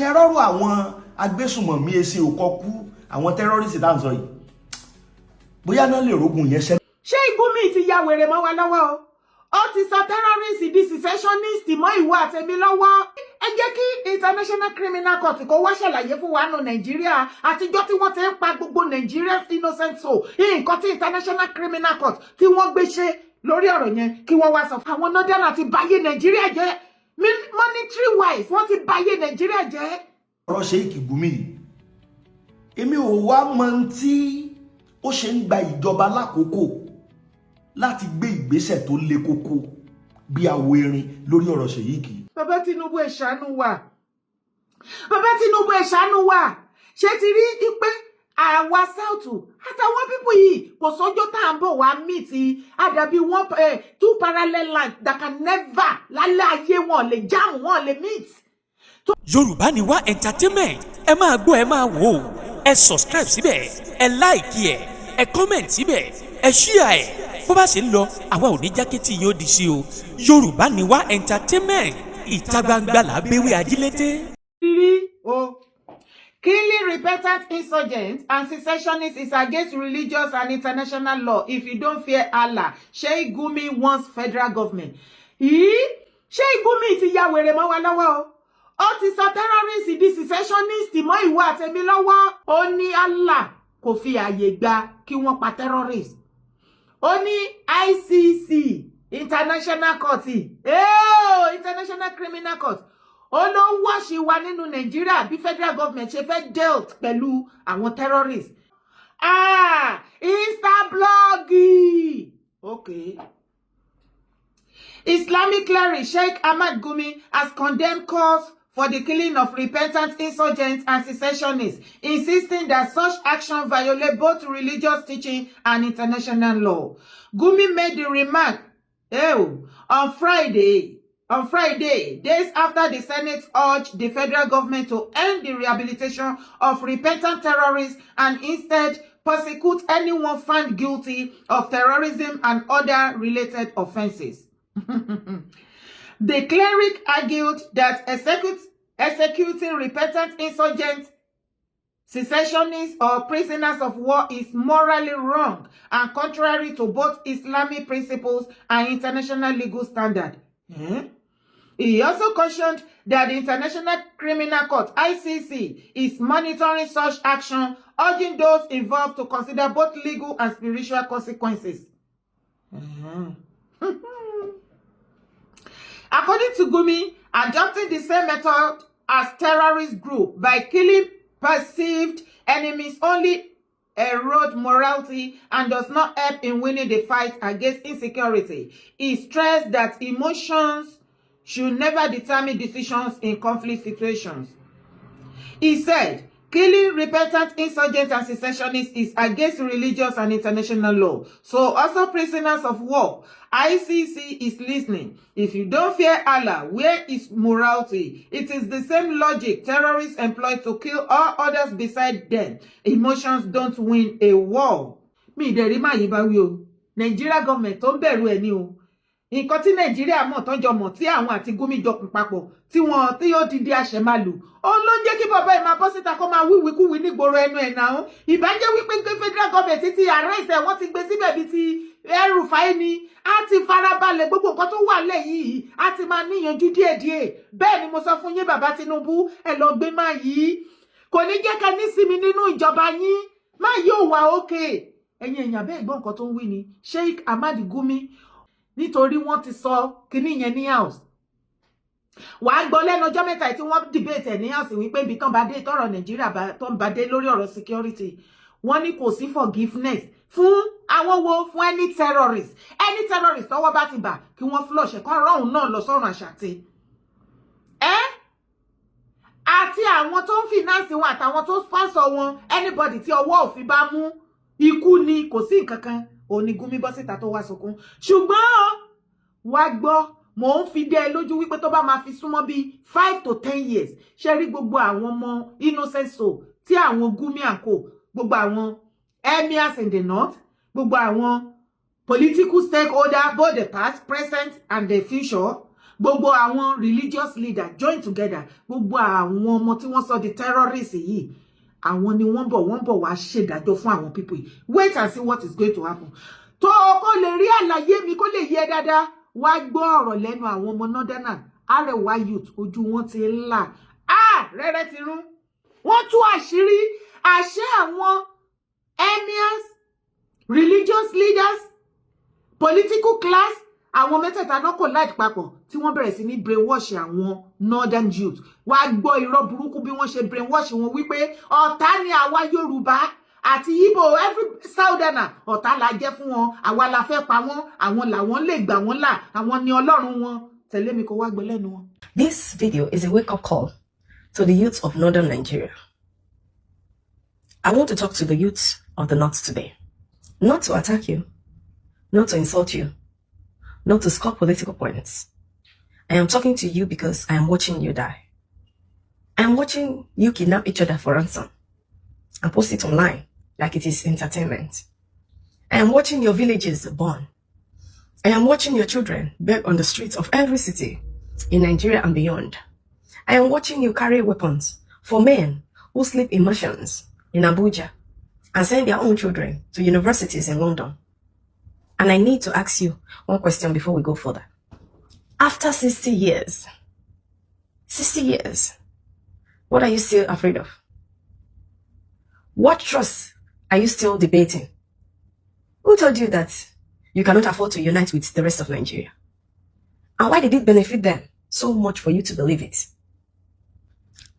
ṣe rọ́rọ̀ àwọn agbésùnmọ̀mí ẹsẹ̀ òkọ́kú àwọn terrorist tá ń sọ yìí bóyá náà lè rógun yẹn ṣe. ṣé Gunmi ti ya wèrè mọ́ wa lọ́wọ́ o ó ti sọ terrorist di secessionist mọ́ ìwọ àtẹ̀mí lọ́wọ́. ẹ jẹ́ kí International Criminal Court kó wá ṣàlàyé fún wa nù Nàìjíríà àtijọ́ tí wọ́n ti ń pa gbogbo Nigeria's innocent soul nǹkan tí International Criminal Court tí wọ́n gbé ṣe lórí ọ̀rọ̀ yẹn kí wọ́n wá sọ fún àwọn northern àti báyé Nàìjíríà jẹ́ monetary wise wọ́n ti báyé Nàìjíríà jẹ́. ọ̀rọ̀ Sheikh Gunmi èmi ò wá mọ tí ó ṣe ń gba ìjọba lákòókò láti gbé ìgbésẹ̀ tó le koko bí àwo erin lórí ọ̀rọ̀ Sheikh. Bàbá Tinubu ẹ ṣàánú wa. Bàbá Tinubu ẹ ṣàánú wa. Ṣé ti rí pé àwa South àtàwọn people yìí kò sọ́jọ́ tá ń bọ̀ wá meet àdàbí one two parallel lines that can never lálẹ́ ayé wọn lè jam wọn lè meet. Yorùbá ni wá entertainment ẹ máa gbọ́ ẹ máa wò ẹ subscribe síbẹ̀ ẹ like ẹ comment síbẹ̀ ẹ share ẹ bó bá ṣe ń lọ àwa ò ní jákẹ́tì yóò di sí o Yorùbá ni wá entertainment ìta gbangba là béwé ajílété. Killing repentant insurgents and secessionists is against religious and international law if you don't fear Allah. Sheikh Gunmi wants federal government. Sheikh Gunmi ti ya wèrè mọ́ wa lọ́wọ́ o. Ó ti sọ terrorist di secessionist mọ́ ìwọ àtẹ̀mí lọ́wọ́. Ó ní Allah kò fi àyè gba kí wọ́n pa terrorist. Ó ní ICC International Court International Criminal Court ó ló wọ́ọ̀ṣì wa nínú Nàìjíríà bí federal government ṣe fẹ́ dealt pẹ̀lú àwọn terrorists. Instablogi. Okay. Islamic cleric Sheikh Ahmad Gunmi has condemned calls for the killing of repentant insurgents and secessionists, insisting that such action violate both religious teaching and international law. Gunmi made the remark on Friday, days after the Senate urged the federal government to end the rehabilitation of repentant terrorists and instead prosecute anyone found guilty of terrorism and other related offenses. The cleric argued that executing repentant insurgents, secessionists, or prisoners of war is morally wrong and contrary to both Islamic principles and international legal standards. He also cautioned that the International Criminal Court, ICC, is monitoring such action, urging those involved to consider both legal and spiritual consequences. According to Gunmi, adopting the same method as terrorist group by killing perceived enemies only erode morality and does not help in winning the fight against insecurity. He stressed that emotions should never determine decisions in conflict situations. He said, killing repentant insurgents and secessionists is against religious and international law. So also prisoners of war. ICC is listening. If you don't fear Allah, where is morality? It is the same logic terrorists employ to kill all others beside them. Emotions don't win a war. Mi dẹ̀ rí máa yí bá wí o. Nigeria government tó ń bẹ̀rù ẹ̀ ní o. Nǹkan tí Nàìjíríà mọ̀ tọ́jọ́ mọ̀ tí àwọn àti Gunmi jọkùn papọ̀ tí wọ́n tí ó ti di àṣẹmálù. Ó ló ń jẹ́ kí bàbá ẹ̀ máa bọ́ síta kó máa wíwíkúwí nígboro ẹnu ẹ̀ náà. Ìbájẹ́ wípé pé federal government ti arrest ẹ̀ wọ́n ti gbé síbẹ̀ bí ti El-Rufai ni. A ti farabalẹ̀ gbogbo nǹkan tó wà lẹ̀ yìí. A ti máa níyanjú díẹ̀díẹ̀. Bẹ́ẹ̀ ni mo sọ fún yín bàbá Tinubu ẹ lọ gbé máa yìí. Kò ní jẹ́ ká ní sinmi nínú ìjọba yín. Máa yóò wà okay. Ẹ̀yin èèyàn bẹ́ẹ̀ gbọ́ nǹkan tó ń wí ni. Sheikh Ahmad Gunmi nítorí wọ́n ti sọ kíní yẹn ní house. Wàá gbọ́ lẹ́nu ọjọ́ mẹ́ta tí wọ́n debate ní house wípé ibi tán bá dé tọ́rọ̀ Nàìjíríà tán bá dé lórí ọ̀rọ̀ security. Wọ́n ní kò sí forgiveness fún àwọn wo fún any terrorist. Any terrorist tọ́wọ́ bá ti bà kí wọ́n flush ẹ̀kọ́ rọ̀hún náà lọ sọ́run àṣàtì. Àti àwọn tó ń finance wọn àtàwọn tó sponsor wọn anybody tí ọwọ́ òfin bá mú ikú ni kò sí nǹkan kan. Òní Gunmi bọ́ síta tó wá sọkún. Ṣùgbọ́n wá gbọ́ mò ń fi dé lójú wípé tó bá máa fi súnmọ́ bí 5 to 10 years ṣe rí gbogbo àwọn ọmọ innocent soul tí àwọn Gunmi and co gbogbo àwọn emirs in the north gbogbo àwọn political stakeholder both the past present and the future gbogbo àwọn religious leader join together, gbogbo àwọn ọmọ tí wọ́n sọ di terrorists yìí, àwọn ni wọ́n bọ̀ wá ṣèdájọ́ fún àwọn people yìí. Wait and see what is going to happen. Tó o kò lè rí àlàyé mi kó lè yé dáadáa, wá gbọ́ ọ̀rọ̀ lẹ́nu àwọn ọmọ northern Arewa youth, ojú wọn ti ń là. Rẹ́rẹ́ ti rún. Wọ́n tú àṣírí àṣẹ àwọn emirs, religious leaders, political class, àwọn mẹ́tẹ̀ẹ̀ta náà kò láì papọ̀ tí wọ́n bẹ̀rẹ̀ sí ní brainwash àwọn northern youth. Wá gbọ́ irọ́ burúkú bí wọ́n ṣe brainwash wọn wípé ọ̀tá ni àwa Yorùbá àti Igbo, every southerner ọ̀tá la jẹ́ fún wọn, àwa la fẹ́ pa wọ́n, àwọn làwọn lè gbà wọ́n là, àwọn ni Ọlọ́run wọn. Tẹ̀lé mi kó wá gbọ́ lẹ́nu wọn. This video is a wake-up call to the youth of northern Nigeria. I want to talk to the youth of the north today. Not to attack you, not to insult you, not to score political points. I am talking to you because I am watching you die. I am watching you kidnap each other for ransom and post it online like it is entertainment. I am watching your villages burn. I am watching your children beg on the streets of every city in Nigeria and beyond. I am watching you carry weapons for men who sleep in mansions in Abuja and send their own children to universities in London. And I need to ask you one question before we go further. After 60 years, what are you still afraid of? What trust are you still debating? Who told you that you cannot afford to unite with the rest of Nigeria? And why did it benefit them so much for you to believe it?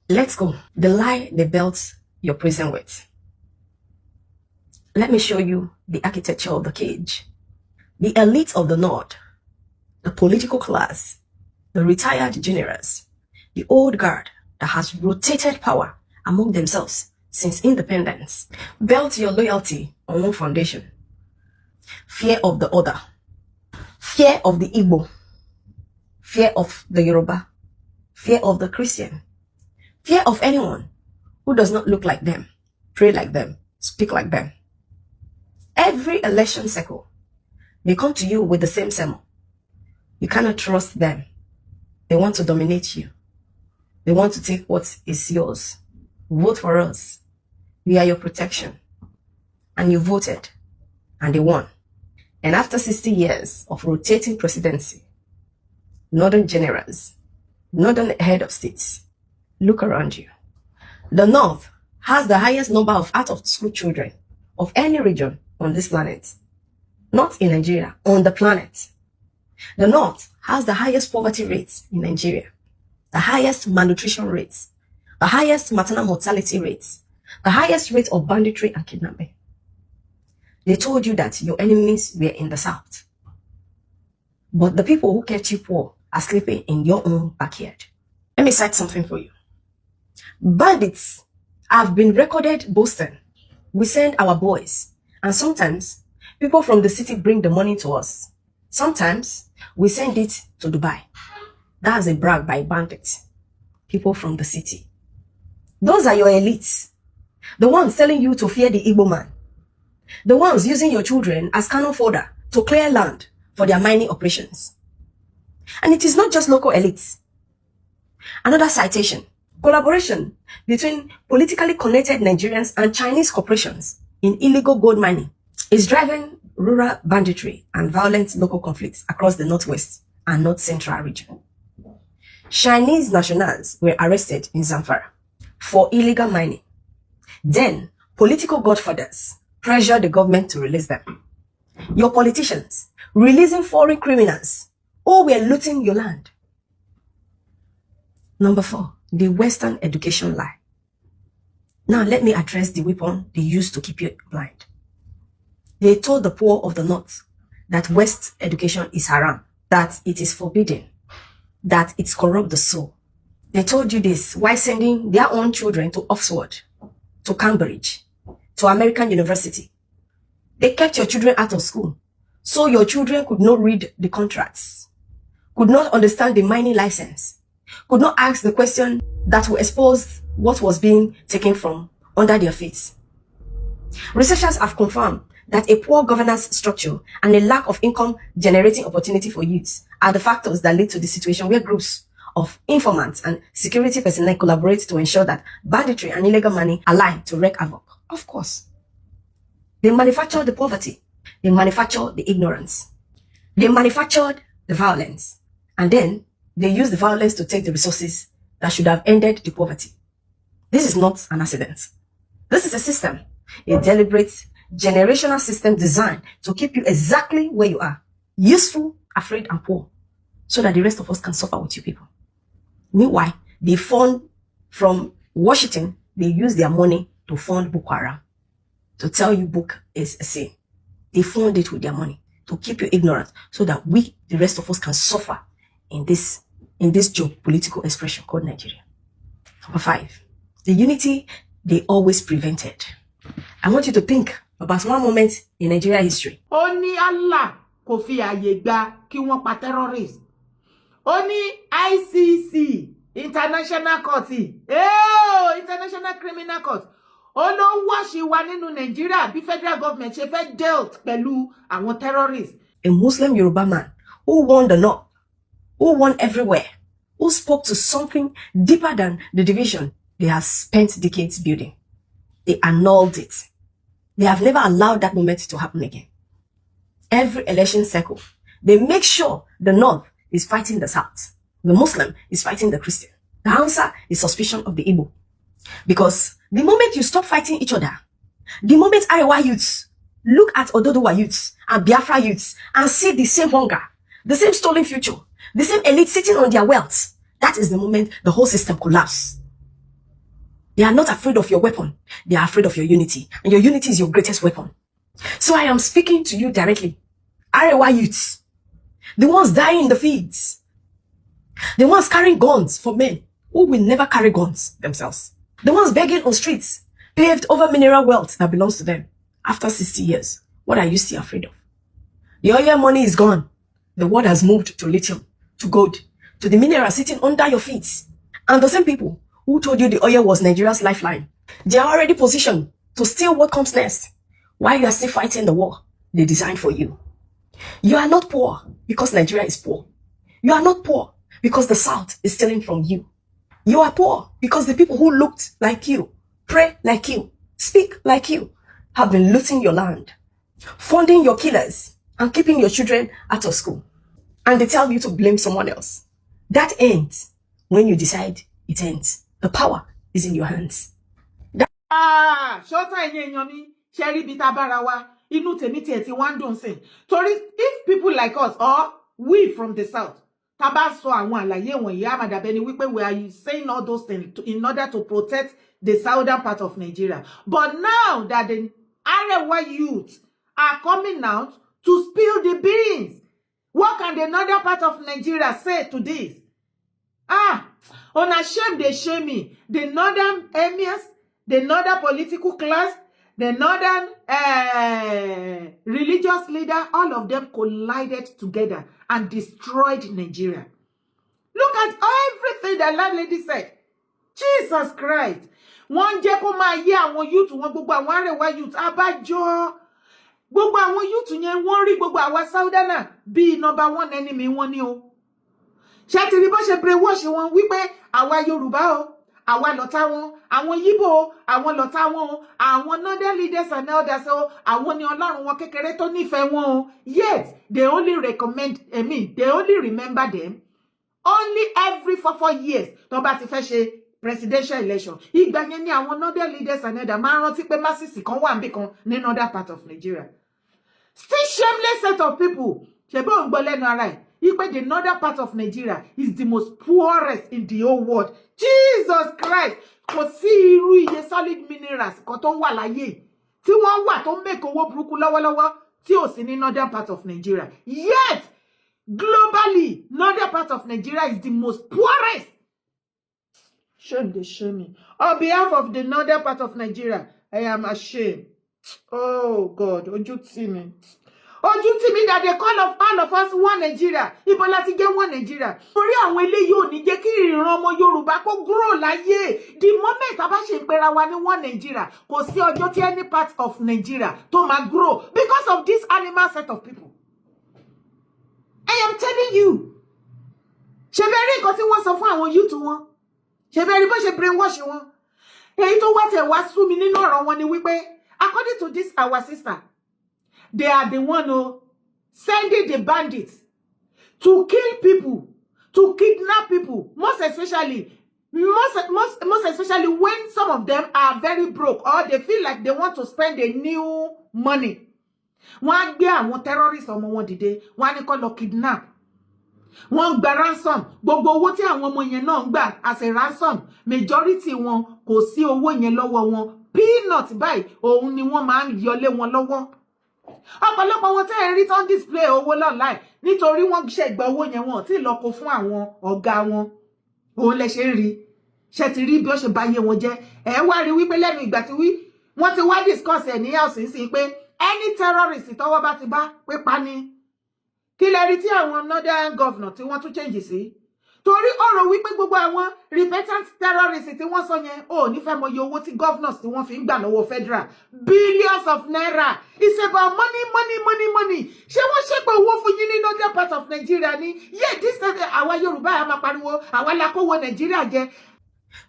Let's go. The lie they built your prison with. Let me show you the architecture of the cage. The elite of the North, the political class, the retired generals, the old guard that has rotated power among themselves since independence, built your loyalty on one foundation. Fear of the other, fear of the Igbo, fear of the Yoruba, fear of the Christian, fear of anyone who does not look like them, pray like them, speak like them. Every election cycle, they come to you with the same sermon. You cannot trust them. They want to dominate you. They want to take what is yours. Vote for us. We are your protection. And you voted, and they won. And after 60 years of rotating presidency, northern generals, northern head of states, look around you. The North has the highest number of out-of-school children of any region on this planet. Not in Nigeria, on the planet. The North has the highest poverty rates in Nigeria, the highest malnutrition rates, the highest maternal mortality rates, the highest rate of banditry and kidnapping. They told you that your enemies were in the South. But the people who kept you poor are sleeping in your own backyard. Let me cite something for you. Bandits have been recorded boasting. We send our boys, and sometimes people from the city bring the money to us. Sometimes we send it to Dubai. That's a brag by bandits. People from the city. Those are your elites. The ones telling you to fear the Igbo man. The ones using your children as cannon fodder to clear land for their mining operations. And it is not just local elites. Another citation. Collaboration between politically connected Nigerians and Chinese corporations in illegal gold mining is driving rural banditry and violent local conflicts across the Northwest and North Central region. Chinese nationals were arrested in Zamfara for illegal mining. Then, political godfathers pressured the government to release them. Your politicians releasing foreign criminals who were looting your land. Number 4, the Western education lie. Now let me address the weapon they used to keep you blind. They told the poor of the North that West education is haram, that it is forbidden, that it corrupts the soul. They told you this while sending their own children to Oxford, to Cambridge, to American University. They kept your children out of school, so your children could not read the contracts, could not understand the mining license, could not ask the question that will expose what was being taken from under their feet. Researchers have confirmed that a poor governance structure and a lack of income generating opportunity for youths are the factors that lead to the situation where groups of informants and security personnel collaborate to ensure that banditry and illegal money align to wreak havoc. Of course. They manufactured the poverty. They manufactured the ignorance. They manufactured the violence. And then they used the violence to take the resources that should have ended the poverty. This is not an accident. This is a system, a deliberate generational system designed to keep you exactly where you are, useful, afraid, and poor, so that the rest of us can suffer with you people. Meanwhile, they fund from Washington, they use their money to fund Boko Haram, to tell you book is a sin. They fund it with their money to keep you ignorant, so that we, the rest of us, can suffer in this geopolitical expression called Nigeria. Number 5, the unity they always prevented. I want you to think about one moment in Nigeria history. Only Allah kò fi àyè gbà kí wọ́n pa terrorists. Only ICC, International Court, International Criminal Court. Ono washi wa nínú Nigeria bí federal government ṣe fẹ́ dealt pẹ̀lú àwọn terrorists. A Muslim Yoruba man who won the North, who won everywhere, who spoke to something deeper than the division they have spent decades building. They annulled it. They have never allowed that moment to happen again. Every election cycle, they make sure the North is fighting the South. The Muslim is fighting the Christian. The Hausa is suspicion of the Igbo. Because the moment you stop fighting each other, the moment Arewa youths look at Ododowa youths and Biafra youths and see the same hunger, the same stolen future, the same elite sitting on their wealth, that is the moment the whole system collapses. They are not afraid of your weapon. They are afraid of your unity. And your unity is your greatest weapon. So I am speaking to you directly. Arewa youths, the ones dying in the fields, the ones carrying guns for men who will never carry guns themselves, the ones begging on streets, paved over mineral wealth that belongs to them. After 60 years, what are you still afraid of? The oil money is gone. The world has moved to lithium, to gold, to the mineral sitting under your feet. And the same people who told you the oil was Nigeria's lifeline, they are already positioned to steal what comes next, while you are still fighting the war they designed for you. You are not poor because Nigeria is poor. You are not poor because the South is stealing from you. You are poor because the people who looked like you, pray like you, speak like you, have been looting your land, funding your killers, and keeping your children out of school. And they tell you to blame someone else. That ends when you decide it ends. The power is in your hands. Shota èèyàn mi, ṣẹ́rí bí tá bára wa, inú tèmi tiẹ̀ ti wá ń dùn sìn. Torí if people like us, or we from the South, tá bá sọ àwọn àlàyé wọ̀nyí, á máa dàbí ẹni wípé we are saying all those things in order to protect the southern part of Nigeria. But now that the Arewa youth are coming out to spill the beans, what can the northern part of Nigeria say to this? Unashamed they shame me. The northern emirs, the northern political class, the northern religious leader, all of them collided together and destroyed Nigeria. Look at everything the landlady said. Jesus Christ. Wọ́n jẹ́ kó máa yé àwọn youth wọn, gbogbo àwọn Arewa youth abájọ. Gbogbo àwọn youth yẹn wọ́n rí gbogbo àwa Southerner bí number 1 enemy wọn ni o. Ṣé ti rí bó ṣe brainwash wọn wípé àwa Yorùbá o, àwa lọ̀tá wọn, àwọn Yíbò o, àwọn lọ̀tá wọn o, àwọn northern leaders and elders o, àwọn ni Ọlọ́run wọn kékeré tó nífẹ̀ẹ́ wọn o. Yet they only they only remember them only every 4 years tó bá ti fẹ́ ṣe presidential election. Ìgbà yẹn ni àwọn northern leaders and elders máa rántí pé masisi kan wà níbì kan ní northern part of Nigeria. Still shameless set of people. Ṣé bó ń gbọ́ lẹ́nu ara ẹ̀? The northern part of Nigeria is the most poorest in the whole world. Jesus Christ! Kò sí irú iye solid minerals kan tó wà láyé tí wọ́n wà tó make owó burúkú lọ́wọ́lọ́wọ́ tí ò sí ní northern part of Nigeria. Yet, globally, northern part of Nigeria is the most poorest. Shame they shame me. On behalf of the northern part of Nigeria, I am ashamed. Oh God, ojú tì mí. Ojú tì mí that they call of all of us one Nigeria. Ibo láti jẹ́ one Nigeria. Torí àwọn eléyìí ò ní jẹ́ kí ìran ọmọ Yorùbá kó grow láyé. The moment a bá ṣe pera wa ní one Nigeria, kò sí ọjọ́ tí any part of Nigeria tó máa grow because of this animal set of people. I am telling you. Ṣé bẹ́ẹ̀ rí nǹkan tí wọ́n sọ fún àwọn youth wọn? Ṣé bẹ́ẹ̀ rí bó ṣe brainwash wọn? Èyí tó wá tẹ̀ wá sú mi nínú ọ̀rọ̀ wọn ni wípé, according to this our sister, they are the one who sending the bandits to kill people, to kidnap people, most especially when some of them are very broke or they feel like they want to spend a new money. Wọ́n á gbé àwọn terrorists ọmọ wọn dìde, wọ́n á ní kó lọ kidnap. Wọ́n gba ransom, gbogbo owó tí àwọn ọmọ yẹn náà gbà as a ransom, majority wọn kò sí owó yẹn lọ́wọ́ wọn. Peanut báyìí, òun ni wọ́n máa ń yọlé wọn lọ́wọ́. Ọ̀pọ̀lọpọ̀ wọn tẹ́ ẹ rí tán display owó online nítorí wọ́n ṣe gba owó yẹn wọn tí lọ kó fún àwọn ọ̀gá wọn. Òun lẹ ṣe rí. Ṣé ti rí bí ó ṣe bá yé wọn jẹ́. Ẹ wá rí wípé lẹ́nu ìgbà tí wọ́n ti wá discuss ẹ̀ ní house sí pé any terrorist tọ́wọ́ bá ti bá pé pa ni. Kí lẹ rí tí àwọn northern governor tí wọ́n tún change sí. Torí ọ̀rọ̀ wípé gbogbo àwọn repentant terrorists tí wọ́n sọ yẹn ò ní fẹ́ mọ iye owó tí governors tí wọ́n fi ń gbà lọ́wọ́ federal billions of naira. It's about money. Ṣé wọ́n ṣépè owó fún yín ní northern part of Nigeria ni? Yeah, this time àwa Yorùbá a máa pariwo àwa la kówó Nigeria jẹ.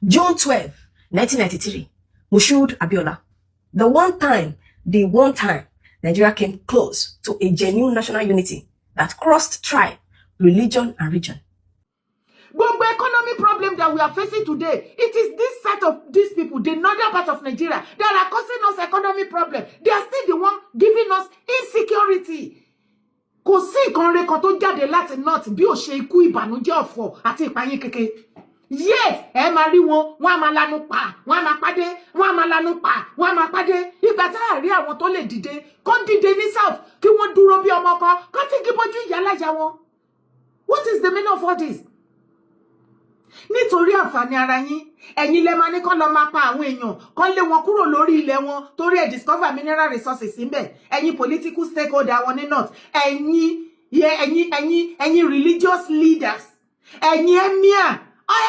June 12, 1993, Moshood Abiola. The one time Nigeria came close to a genuine national unity that crossed tribe, religion, and region. Gbogbo economic problem that we are facing today, it is this set of these people, the northern part of Nigeria, that are causing us economic problem. They are still the one giving us insecurity. Kò sí nǹkan rẹ̀ kan tó jáde láti north bí ó ṣe ikú ìbànújẹ́ ọ̀fọ̀ àti ìpayín kékeré. Yes, ẹ máa rí wọn, wọ́n á máa lanu pa, wọ́n á máa pàdé, wọ́n á máa lanu pa, wọ́n á máa pàdé. Ìgbà tá a rí àwọn tó lè dìde, kó dìde ní south, kí wọ́n dúró bí ọmọ kan, kó tí kí bójú ìyá láyà wọn. What is the meaning of all this? Nítorí àǹfààní ara yín, ẹ̀yin lẹ máa ní kó lọ máa pa àwọn èèyàn, kó lé wọn kúrò lórí ilẹ̀ wọn torí ẹ discover mineral resources ńbẹ̀. Ẹ̀yin political stakeholder wọn ní north, ẹ̀yin religious leaders, ẹ̀yin emir,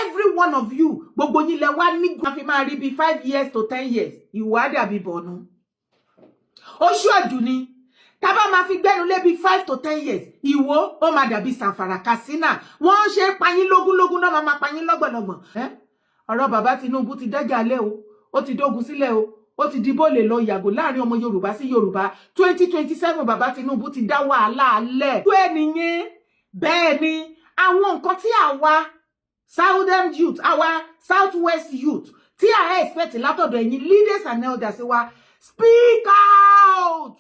every one of you, gbogbo yín lẹ wá ní gbọ́n fi máa rí bí 5 years to 10 years. Ìwà dàbí bọ̀nú. Oṣù àdùnní. Tábà máa fi gbẹ́nu lé bí 5 to 10 years. Ìwọ ó máa dàbí Sanfara Katsina. Wọ́n ṣe payín lógúnlógún náà máa payín lọ́gbọ̀nlọ́gbọ̀n. Ọ̀rọ̀ bàbá Tinubu ti dájà lé o. Ó ti dógun sílẹ̀ o. Ó ti dìbò lè lọ yàgò láàrin ọmọ Yorùbá sí Yorùbá. 2027 bàbá Tinubu ti dá wàhálà alẹ́. Tó ẹnìyẹn bẹ́ẹ̀ ni àwọn nǹkan tí àwa Southern youth, our Southwest youth, tí a expect látọ̀dọ̀ ẹ̀yin leaders and elders wa, speak out.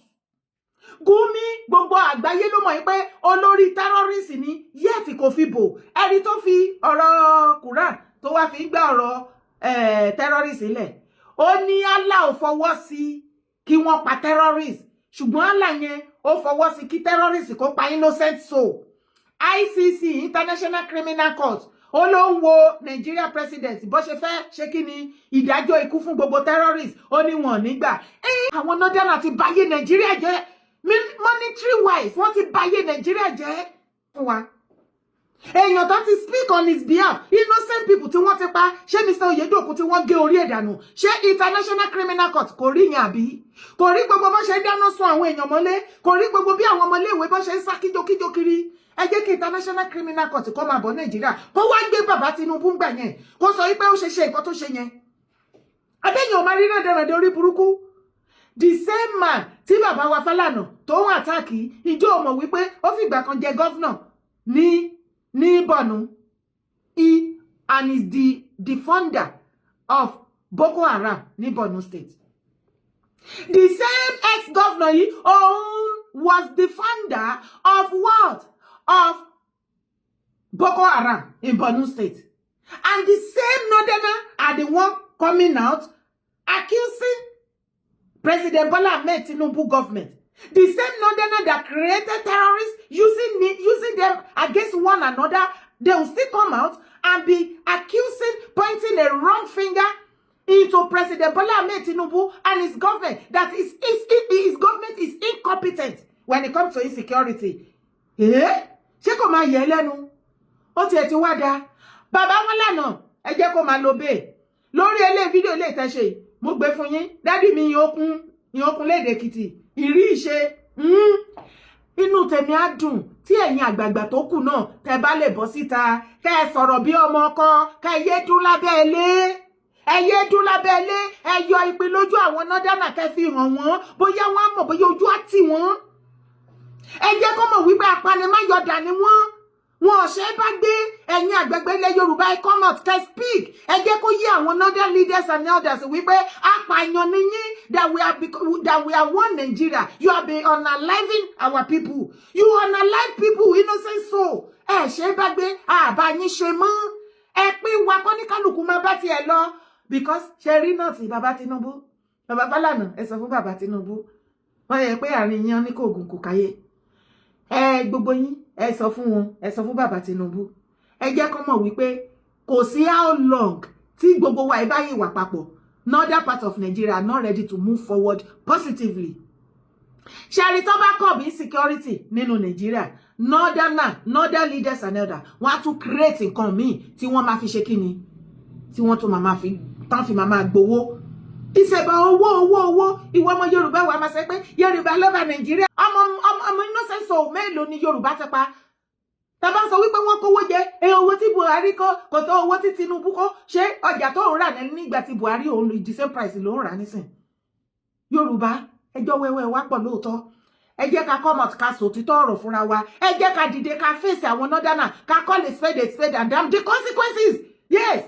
Gunmi gbogbo àgbáyé ló mọ̀ pé olórí terrorist ni yet kò fi bò. Ẹni tó fi ọ̀rọ̀ Quran tó wá fi gbà ọ̀rọ̀ terrorist lẹ̀. Ó ní Allah ò fọwọ́ sí kí wọ́n pa terrorist. Ṣùgbọ́n Allah yẹn ó fọwọ́ sí kí terrorist kó pa innocent soul. ICC, International Criminal Court, ó ló ń wo Nigeria president bó ṣe fẹ́ ṣe kí ni ìdájọ́ ikú fún gbogbo terrorist. Ó ní wọn nígbà. Àwọn northern ti báyé Nigeria jẹ́. Monetary wise, wọ́n ti báyé Nigeria jẹ́ fún wa. Èèyàn tó ti speak on his behalf, innocent people tí wọ́n ti pa, ṣé Mr. Oyedoku tí wọ́n gé orí ẹ̀ dànù, ṣé International Criminal Court kò rí yẹn àbí? Kò rí gbogbo bó ṣe dáná sun àwọn èèyàn mọ́lé, kò rí gbogbo bí àwọn ọmọléèwé bó ṣe ń sá kíjokíjo kiri. Ẹ jẹ́ kí International Criminal Court kó máa bọ̀ Nàìjíríà, kó wá gbé bàbá Tinubu gbà yẹn, kó sọ wípé ó ṣe nǹkan tó ṣe yẹn. Abẹ́yìn ò máa rí náà dáradára orí burúkú. The same man tí bàbá wa Fálànà tó ń àtàkì ìjọ ọmọ wípé ó fìgbà kan jẹ governor ní Borno. And is the founder of Boko Haram ní Borno State. The same ex-governor yìí was the founder of what? Of Boko Haram in Borno State. And the same northerner are the one coming out accusing President Bola Ahmed Tinubu government. The same northerner that created terrorists using them against one another, they will still come out and be accusing, pointing a wrong finger into President Bola Ahmed Tinubu and his government, that his government is incompetent. when it comes to insecurity. Ṣé kò máa yẹ lẹ́nu? Ó tiẹ̀ ti wá da. Bàbá wọn lánàá, ẹ jẹ́ kó máa lo bẹ́ẹ̀. Lórí ilé fídíò ilé ìtẹ́ṣe, mo gbé fún yín. Dádì mi ìyókùn lédè Èkìtì. Ìrí ìṣe. Inú tèmi á dùn tí ẹ̀yin àgbààgbà tó kù náà tẹ́ bá lè bọ́ síta. Kẹ́ ẹ sọ̀rọ̀ bí ọmọ ọkọ, kẹ́ ẹ yé dún lábẹ́ ilé. Ẹ yé dún lábẹ́ ilé, ẹ yọ ìpín lójú àwọn nọ́dánà kẹ́ fi hàn wọ́n, bóyá wọ́n á mọ̀ bóyá ojú á tì wọ́n. Ẹ jẹ́ kó mọ̀ wípé apanimáyọ̀dà ni wọ́n. Wọn ò ṣe bá gbé ẹ̀yin àgbègbè ilẹ̀ Yorùbá ẹ come out kẹ́ speak. Ẹ jẹ́ kó yé àwọn northern leaders and elders wípé apààyàn ni yín, that we are one Nigeria. You have been unaliving our people. You unalive people, innocent soul. Ẹ ṣe bá gbé àbá yín ṣe mọ́. Ẹ pín wa kọ́ ní kálukú máa bá tiẹ̀ lọ. Because ṣe rí náà tí bàbá Tinubu, bàbá Fálànà, ẹ sọ fún bàbá Tinubu. Wọ́n yẹ pé àárín yín ní kò gùn kò káyé. Gbogbo yín ẹ sọ fún wọn, ẹ sọ fún bàbá Tinubu. Ẹ jẹ́ kó mọ̀ wípé kò sí how long tí gbogbo wa bá yìí wà papọ̀. Northern part of Nigeria are not ready to move forward positively. Ṣẹ́rí tó bá kọ̀ bí insecurity nínú Nigeria, northern leaders and elders wọ́n á tún create nǹkan míì tí wọ́n máa fi ṣe kíni, tí wọ́n tún máa fi tán fi máa gbowó. Ìṣèbà owó ìwọ ọmọ Yorùbá wa máa ṣe pé Yorùbá ló bá Nàìjíríà. Ọmọ innocent soul mélòó ni Yorùbá ti pa? Tá bá sọ wípé wọ́n kówó jẹ, owó tí Buhari kó kò tó owó tí Tinubu kó, ṣé ọjà tó ń rà nígbà tí Buhari òun the same price ló ń rà nísìn. Yorùbá ẹjọ́ wẹ́wẹ́ wá pọ̀ lóòótọ́. Ẹ jẹ́ ká come out ká sòtítọ́ ọ̀rọ̀ fúnra wa. Ẹ jẹ́ ká dìde ká face àwọn northerners ká call a spade and damn the consequences. Yes.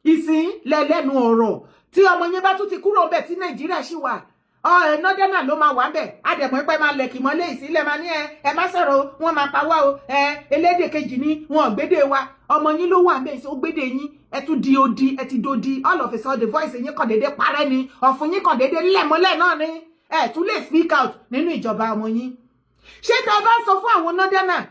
Ìsìn lẹ́lẹ́nu ọ̀rọ̀ tí ọmọ yẹn bá tún ti kúrò ńbẹ̀ tí Nàìjíríà ṣì wà. Northerners ló máa wà ńbẹ̀. Adẹ̀mọ́ pé máa lẹ̀kì mọ́lé ìsílẹ̀ máa ní ẹ má sọ̀rọ̀ wọ́n máa pa wá o. Elédè kejì ni wọn gbédè wa. Ọmọ yín ló wà ńbẹ̀ ìṣó gbédè yín. Ẹ tún di odi, ẹ ti dodi. All of a sudden the voice yín kàn déédé parẹ́ ni. Ọ̀fun yín kàn déédé lẹ̀mọ́lẹ̀ náà ni. Ẹ tún lè speak out nínú ìjọba ọmọ yín. Ṣé tá bá sọ fún àwọn northerners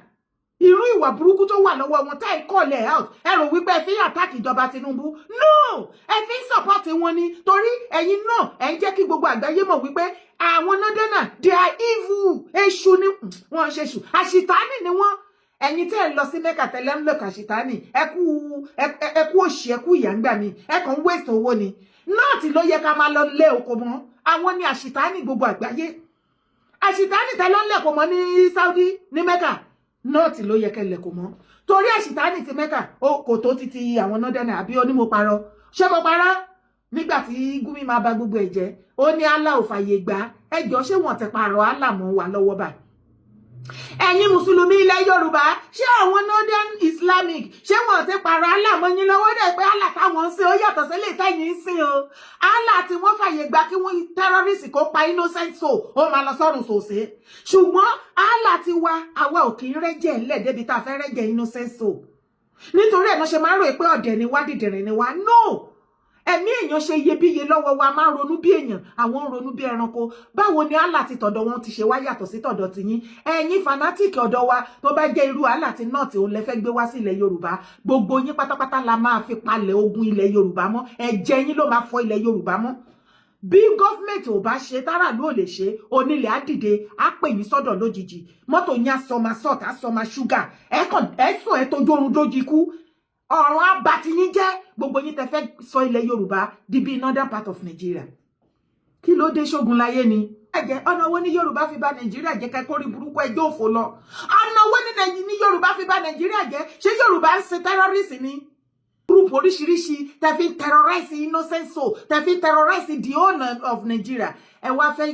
irú ìwà burúkú tó wà lọ́wọ́ wọn tá ẹ call out, ẹ rò wípé ẹ fi attack ìjọba Tinubu? No, ẹ fi support wọn ni, torí ẹ̀yin náà ẹ ń jẹ́ kí gbogbo àgbáyé mọ̀ wípé àwọn northerners they are evil. Èṣù ni wọ́n ṣe ṣù, àṣìtánì ni wọ́n. Ẹ̀yin tẹ́ ẹ lọ sí Mẹ́kà tẹ́lẹ̀ ń lọ kàṣìtánì, ẹ kú òṣì, ẹ kú ìyà ń gbà mí, ẹ kàn ń waste owó ni. Náà tí ló yẹ ká máa lọ lé oko mọ́. Àwọn ni àṣìtánì gbogbo àgbáyé. Àṣìtánì tẹ́ ló ń lẹ̀kọ̀ mọ́ ní Saudi ní Mẹ́kà. Náà tí ló yẹ kẹ́ lẹ̀kọ̀ mọ́. Torí àṣìtánì ti Mẹ́kà kò tó títí àwọn northern àbí onímọ̀ parọ́. Ṣé mo parọ́? Nígbà tí Gunmi máa ba gbogbo ẹ̀ jẹ́, ó ní Allah ò fàyè gbà. Ẹ jọ̀ọ́ ṣé wọ́n ti parọ́ Allah mọ́ wa lọ́wọ́ báyìí? Ẹ̀yin Mùsùlùmí ilẹ̀ Yorùbá, ṣé àwọn northern Islamic ṣé wọ́n ti parọ́ Allah mọ́ yín lọ́wọ́ dẹ̀ pé Allah táwọn ń sìn ó yàtọ̀ sí lè tẹ̀yìn ń sìn o. Allah tí wọ́n fàyè gbà kí wọ́n terrorist kó pa innocent soul ó máa lọ sọ́run sòsè. Ṣùgbọ́n Allah ti wá àwa ò kì í rẹ́jẹ̀ ńlẹ̀ débi tá a fẹ́ rẹ́jẹ̀ innocent soul. Nítorí ẹ̀ náà ṣe máa ń rò pé ọ̀dẹ̀ ni wá dìdìrín ni wá. No! Ẹ̀mí èèyàn ṣe iyebíye lọ́wọ́ wa, máa ń ronú bí èèyàn, àwọn ń ronú bí ẹranko. Báwo ni Allah ti tọ̀dọ̀ wọn ti ṣe wá yàtọ̀ sí tọ̀dọ̀ tiyín? Ẹ̀yin fanatic ọ̀dọ̀ wa tó bá jẹ́ irú Allah ti náà tí ó lẹ fẹ́ gbé wá sí ilẹ̀ Yorùbá, gbogbo yín pátápátá la máa fi palẹ̀ ogun ilẹ̀ Yorùbá mọ́. Ẹ̀jẹ̀ yín ló máa fọ ilẹ̀ Yorùbá mọ́. Bí gọ́fìmẹ̀ntì ò bá ṣe, táràlú ò lè ṣe, onílẹ̀ á dìde, á pè yín sọ́dọ̀ lójijì. Mọ́tò yín á sọma salt, á sọma ṣúgà, ẹ̀sùn ẹ̀ tó jórun dójú ikú. Ọ̀run àbàtì yín jẹ́ gbogbo yín tẹ́ fẹ́ sọ ilẹ̀ Yorùbá di bí northern part of Nigeria. Kí ló dé ṣógun láyé ni? Ẹ̀jẹ̀ ọ̀nà wo ni Yorùbá fi bà Nàìjíríà jẹ́ kẹ́kọ́ rí burúkú ẹjọ́ òfò lọ? Ọ̀nà wo ni Yorùbá fi bà Nàìjíríà jẹ́? Ṣé Yorùbá ń ṣe terrorist ni? Group oríṣiríṣi tẹ́ fi terrorize innocent soul, tẹ́ fi terrorize the owner of Nigeria. Ẹ wá fẹ́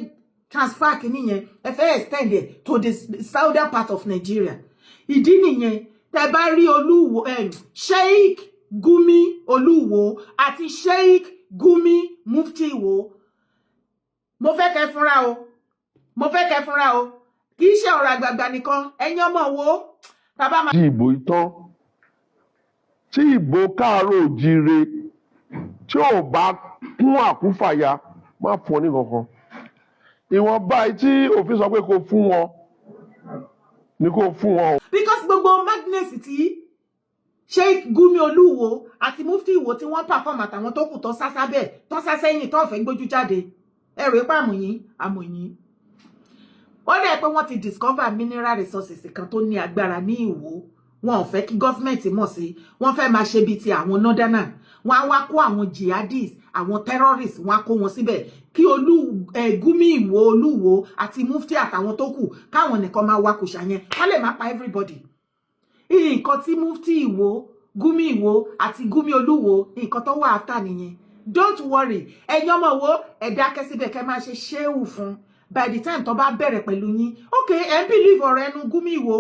transfer kìíní yẹn, ẹ fẹ́ extend it to the southern part of Nigeria. Ìdí nìyẹn tẹ́ bá rí Olúwo Sheikh Gunmi Olúwo àti Sheikh Gunmi Mufti Ìwó. Mo fẹ́ kẹ́ fúnra o. Kì í ṣe ọ̀rọ̀ àgbààgbà nìkan, ẹ̀yin ọmọ wo tàbá máa. Tí ìbò ìtàn, tí ìbò káàárọ̀ òjíire tí ò bá kún àkúfàyà má fún ọ ní kankan. Ìwọ̀nba tí òfin sọ pé kó fún wọn ni kó fún wọn. Because gbogbo madness tí Sheikh Gunmi Olúwo àti Mufti Ìwó tí wọ́n perform àtàwọn tó kù tó sásá bẹ́ẹ̀ tó sásẹ́yìn tó fẹ́ gbójú jáde. Ẹ̀rọ ipá àmùyín. ó dẹ̀ pé wọ́n ti discover mineral resources kan tó ní agbára ní Ìwó wọn ò fẹ́ kí gọ́fìmẹ̀ntì mọ̀ sí wọ́n fẹ́ máa ṣe bíi ti àwọn northerners wọ́n á wá kó àwọn jihadists àwọn terrorists wọ́n á kó wọn síbẹ̀ kí Gunmi Ìwó Olúwo àti mufti àtàwọn tó kù káwọn nìkan máa wakùsà yẹn wọ́n lè máa pa everybody nǹkan tí mufti Ìwó Gunmi Ìwó àti Gunmi Olúwo nǹkan tó wà after nìyẹn don't worry ẹ̀yin ọmọ wo ẹ dákẹ́ síbẹ̀ kẹ́ máa ṣe ṣéwù fún by the time tó bá bẹ̀rẹ̀ pẹ̀lú yín okay ẹ believe ọ̀rọ̀ ẹnu Gunmi Ìwó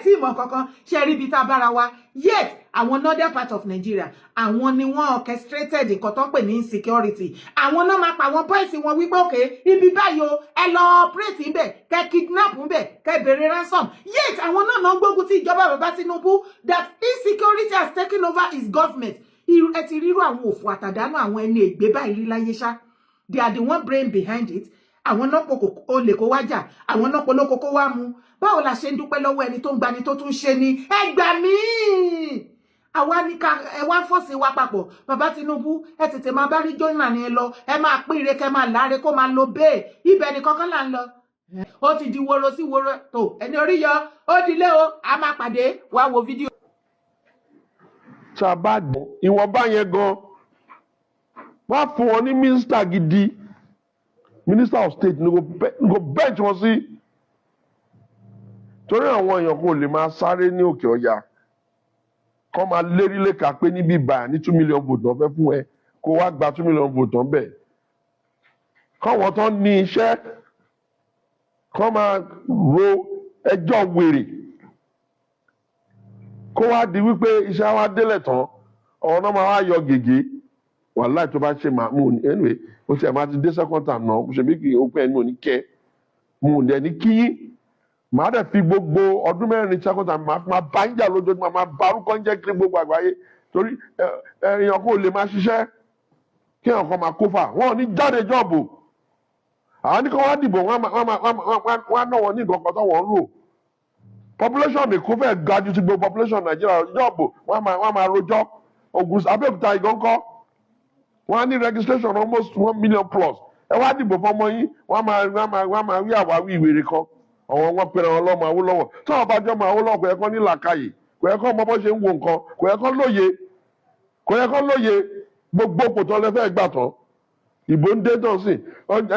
tí ìmọ̀ kankan ṣe rí ibi tá a bára wa yet àwọn northern part of Nigeria àwọn ni wọ́n orchestrated nǹkan tó ń pè ní insecurity àwọn náà máa pa àwọn boys wọn wípé okay ibi báyìí o ẹ lọ operate ń bẹ̀ kẹ́ kidnap ń bẹ̀ kẹ́ béèrè ransom yet àwọn náà náà gbógun ti ìjọba bàbá Tinubu that insecurity has taken over his government ẹ ti rírú àwọn òfò àtàdánù àwọn ẹni ègbé báyìí rí láyé ṣá they are the one brain behind it àwọn náà pò olè kó wájà àwọn náà polóko kó wá mu báwo la ṣe ń dúpẹ́ lọ́wọ́ ẹni tó ń gbani tó tún ṣe ni ẹ gbà mí àwa ní ká ẹ wá fọ́ọ̀sì wa papọ̀ bàbá Tinubu ẹ tètè máa bá rí jọ́nà ni ẹ lọ ẹ máa pín ire kẹ máa láre kó máa lo bẹ́ẹ̀ ibẹ̀ nìkan kan là ń lọ ó ti di woro sí woro tó ẹni orí yọ ó dilé o a máa pàdé wá wo fídíò. ṣàbàdàn ìwọ̀nba yẹn gan wá fún wọn ní mínísítà gidi minister of state ní kò bench wọn sí torí àwọn èèyàn kò lè máa sáré ní òkè ọya kọ́ máa lérí léka pé níbí báyà ní 2 million vote náà fẹ́ fún ẹ kó wá gba 2 million vote náà bẹ́ẹ̀ káwọn tán ní iṣẹ́ kọ́ máa ro ẹjọ́ wèrè kó wá di wípé iṣẹ́ wa délẹ̀ tán ọ̀rọ̀ náà máa wá yọ gègé wàláì tó bá ṣe máa mú un anyway ó ti ẹ̀ máa ti dé second time náà ṣe bí kì í ó pẹ́ ẹni mò ní kẹ́ mò ń dẹ̀ ní kí màá dẹ̀ fi gbogbo ọdún mẹ́rin second time máa bá ń jà lójoojúmọ́ máa bá orúkọ ń jẹ́ kiri gbogbo àgbáyé torí èèyàn kò lè máa ṣiṣẹ́ kí èèyàn kan máa kó fà wọ́n ò ní jáde jọ́ọ̀bù àwọn ní kí wọ́n á dìbò wọ́n á ná wọn ní nǹkan kan tó wọ́n ń rò population Èkó fẹ́ ga ju ti gbogbo population Nàìjíríà jọ́ọ̀bù wọ́n á máa rojọ́ Ògùn Abẹ́òkúta ìgànkọ́ wọ́n á ní registration almost 1 million plus ẹ wá dìbò fọmọ yín wọ́n máa rí àwáwí ìwèrè kan àwọn wọn pèrè àwọn ọlọ́mọ Awólọ́wọ̀ tí wọ́n bá jọ mọ Awólọ́wọ̀ kò yẹ kán ní làákàyè kò yẹ kán mọ bó ṣe ń wo nǹkan kò yẹ kán lóye gbogbo kòtò ọlẹ́fẹ́ gbà tán ìbò ń dé tán sí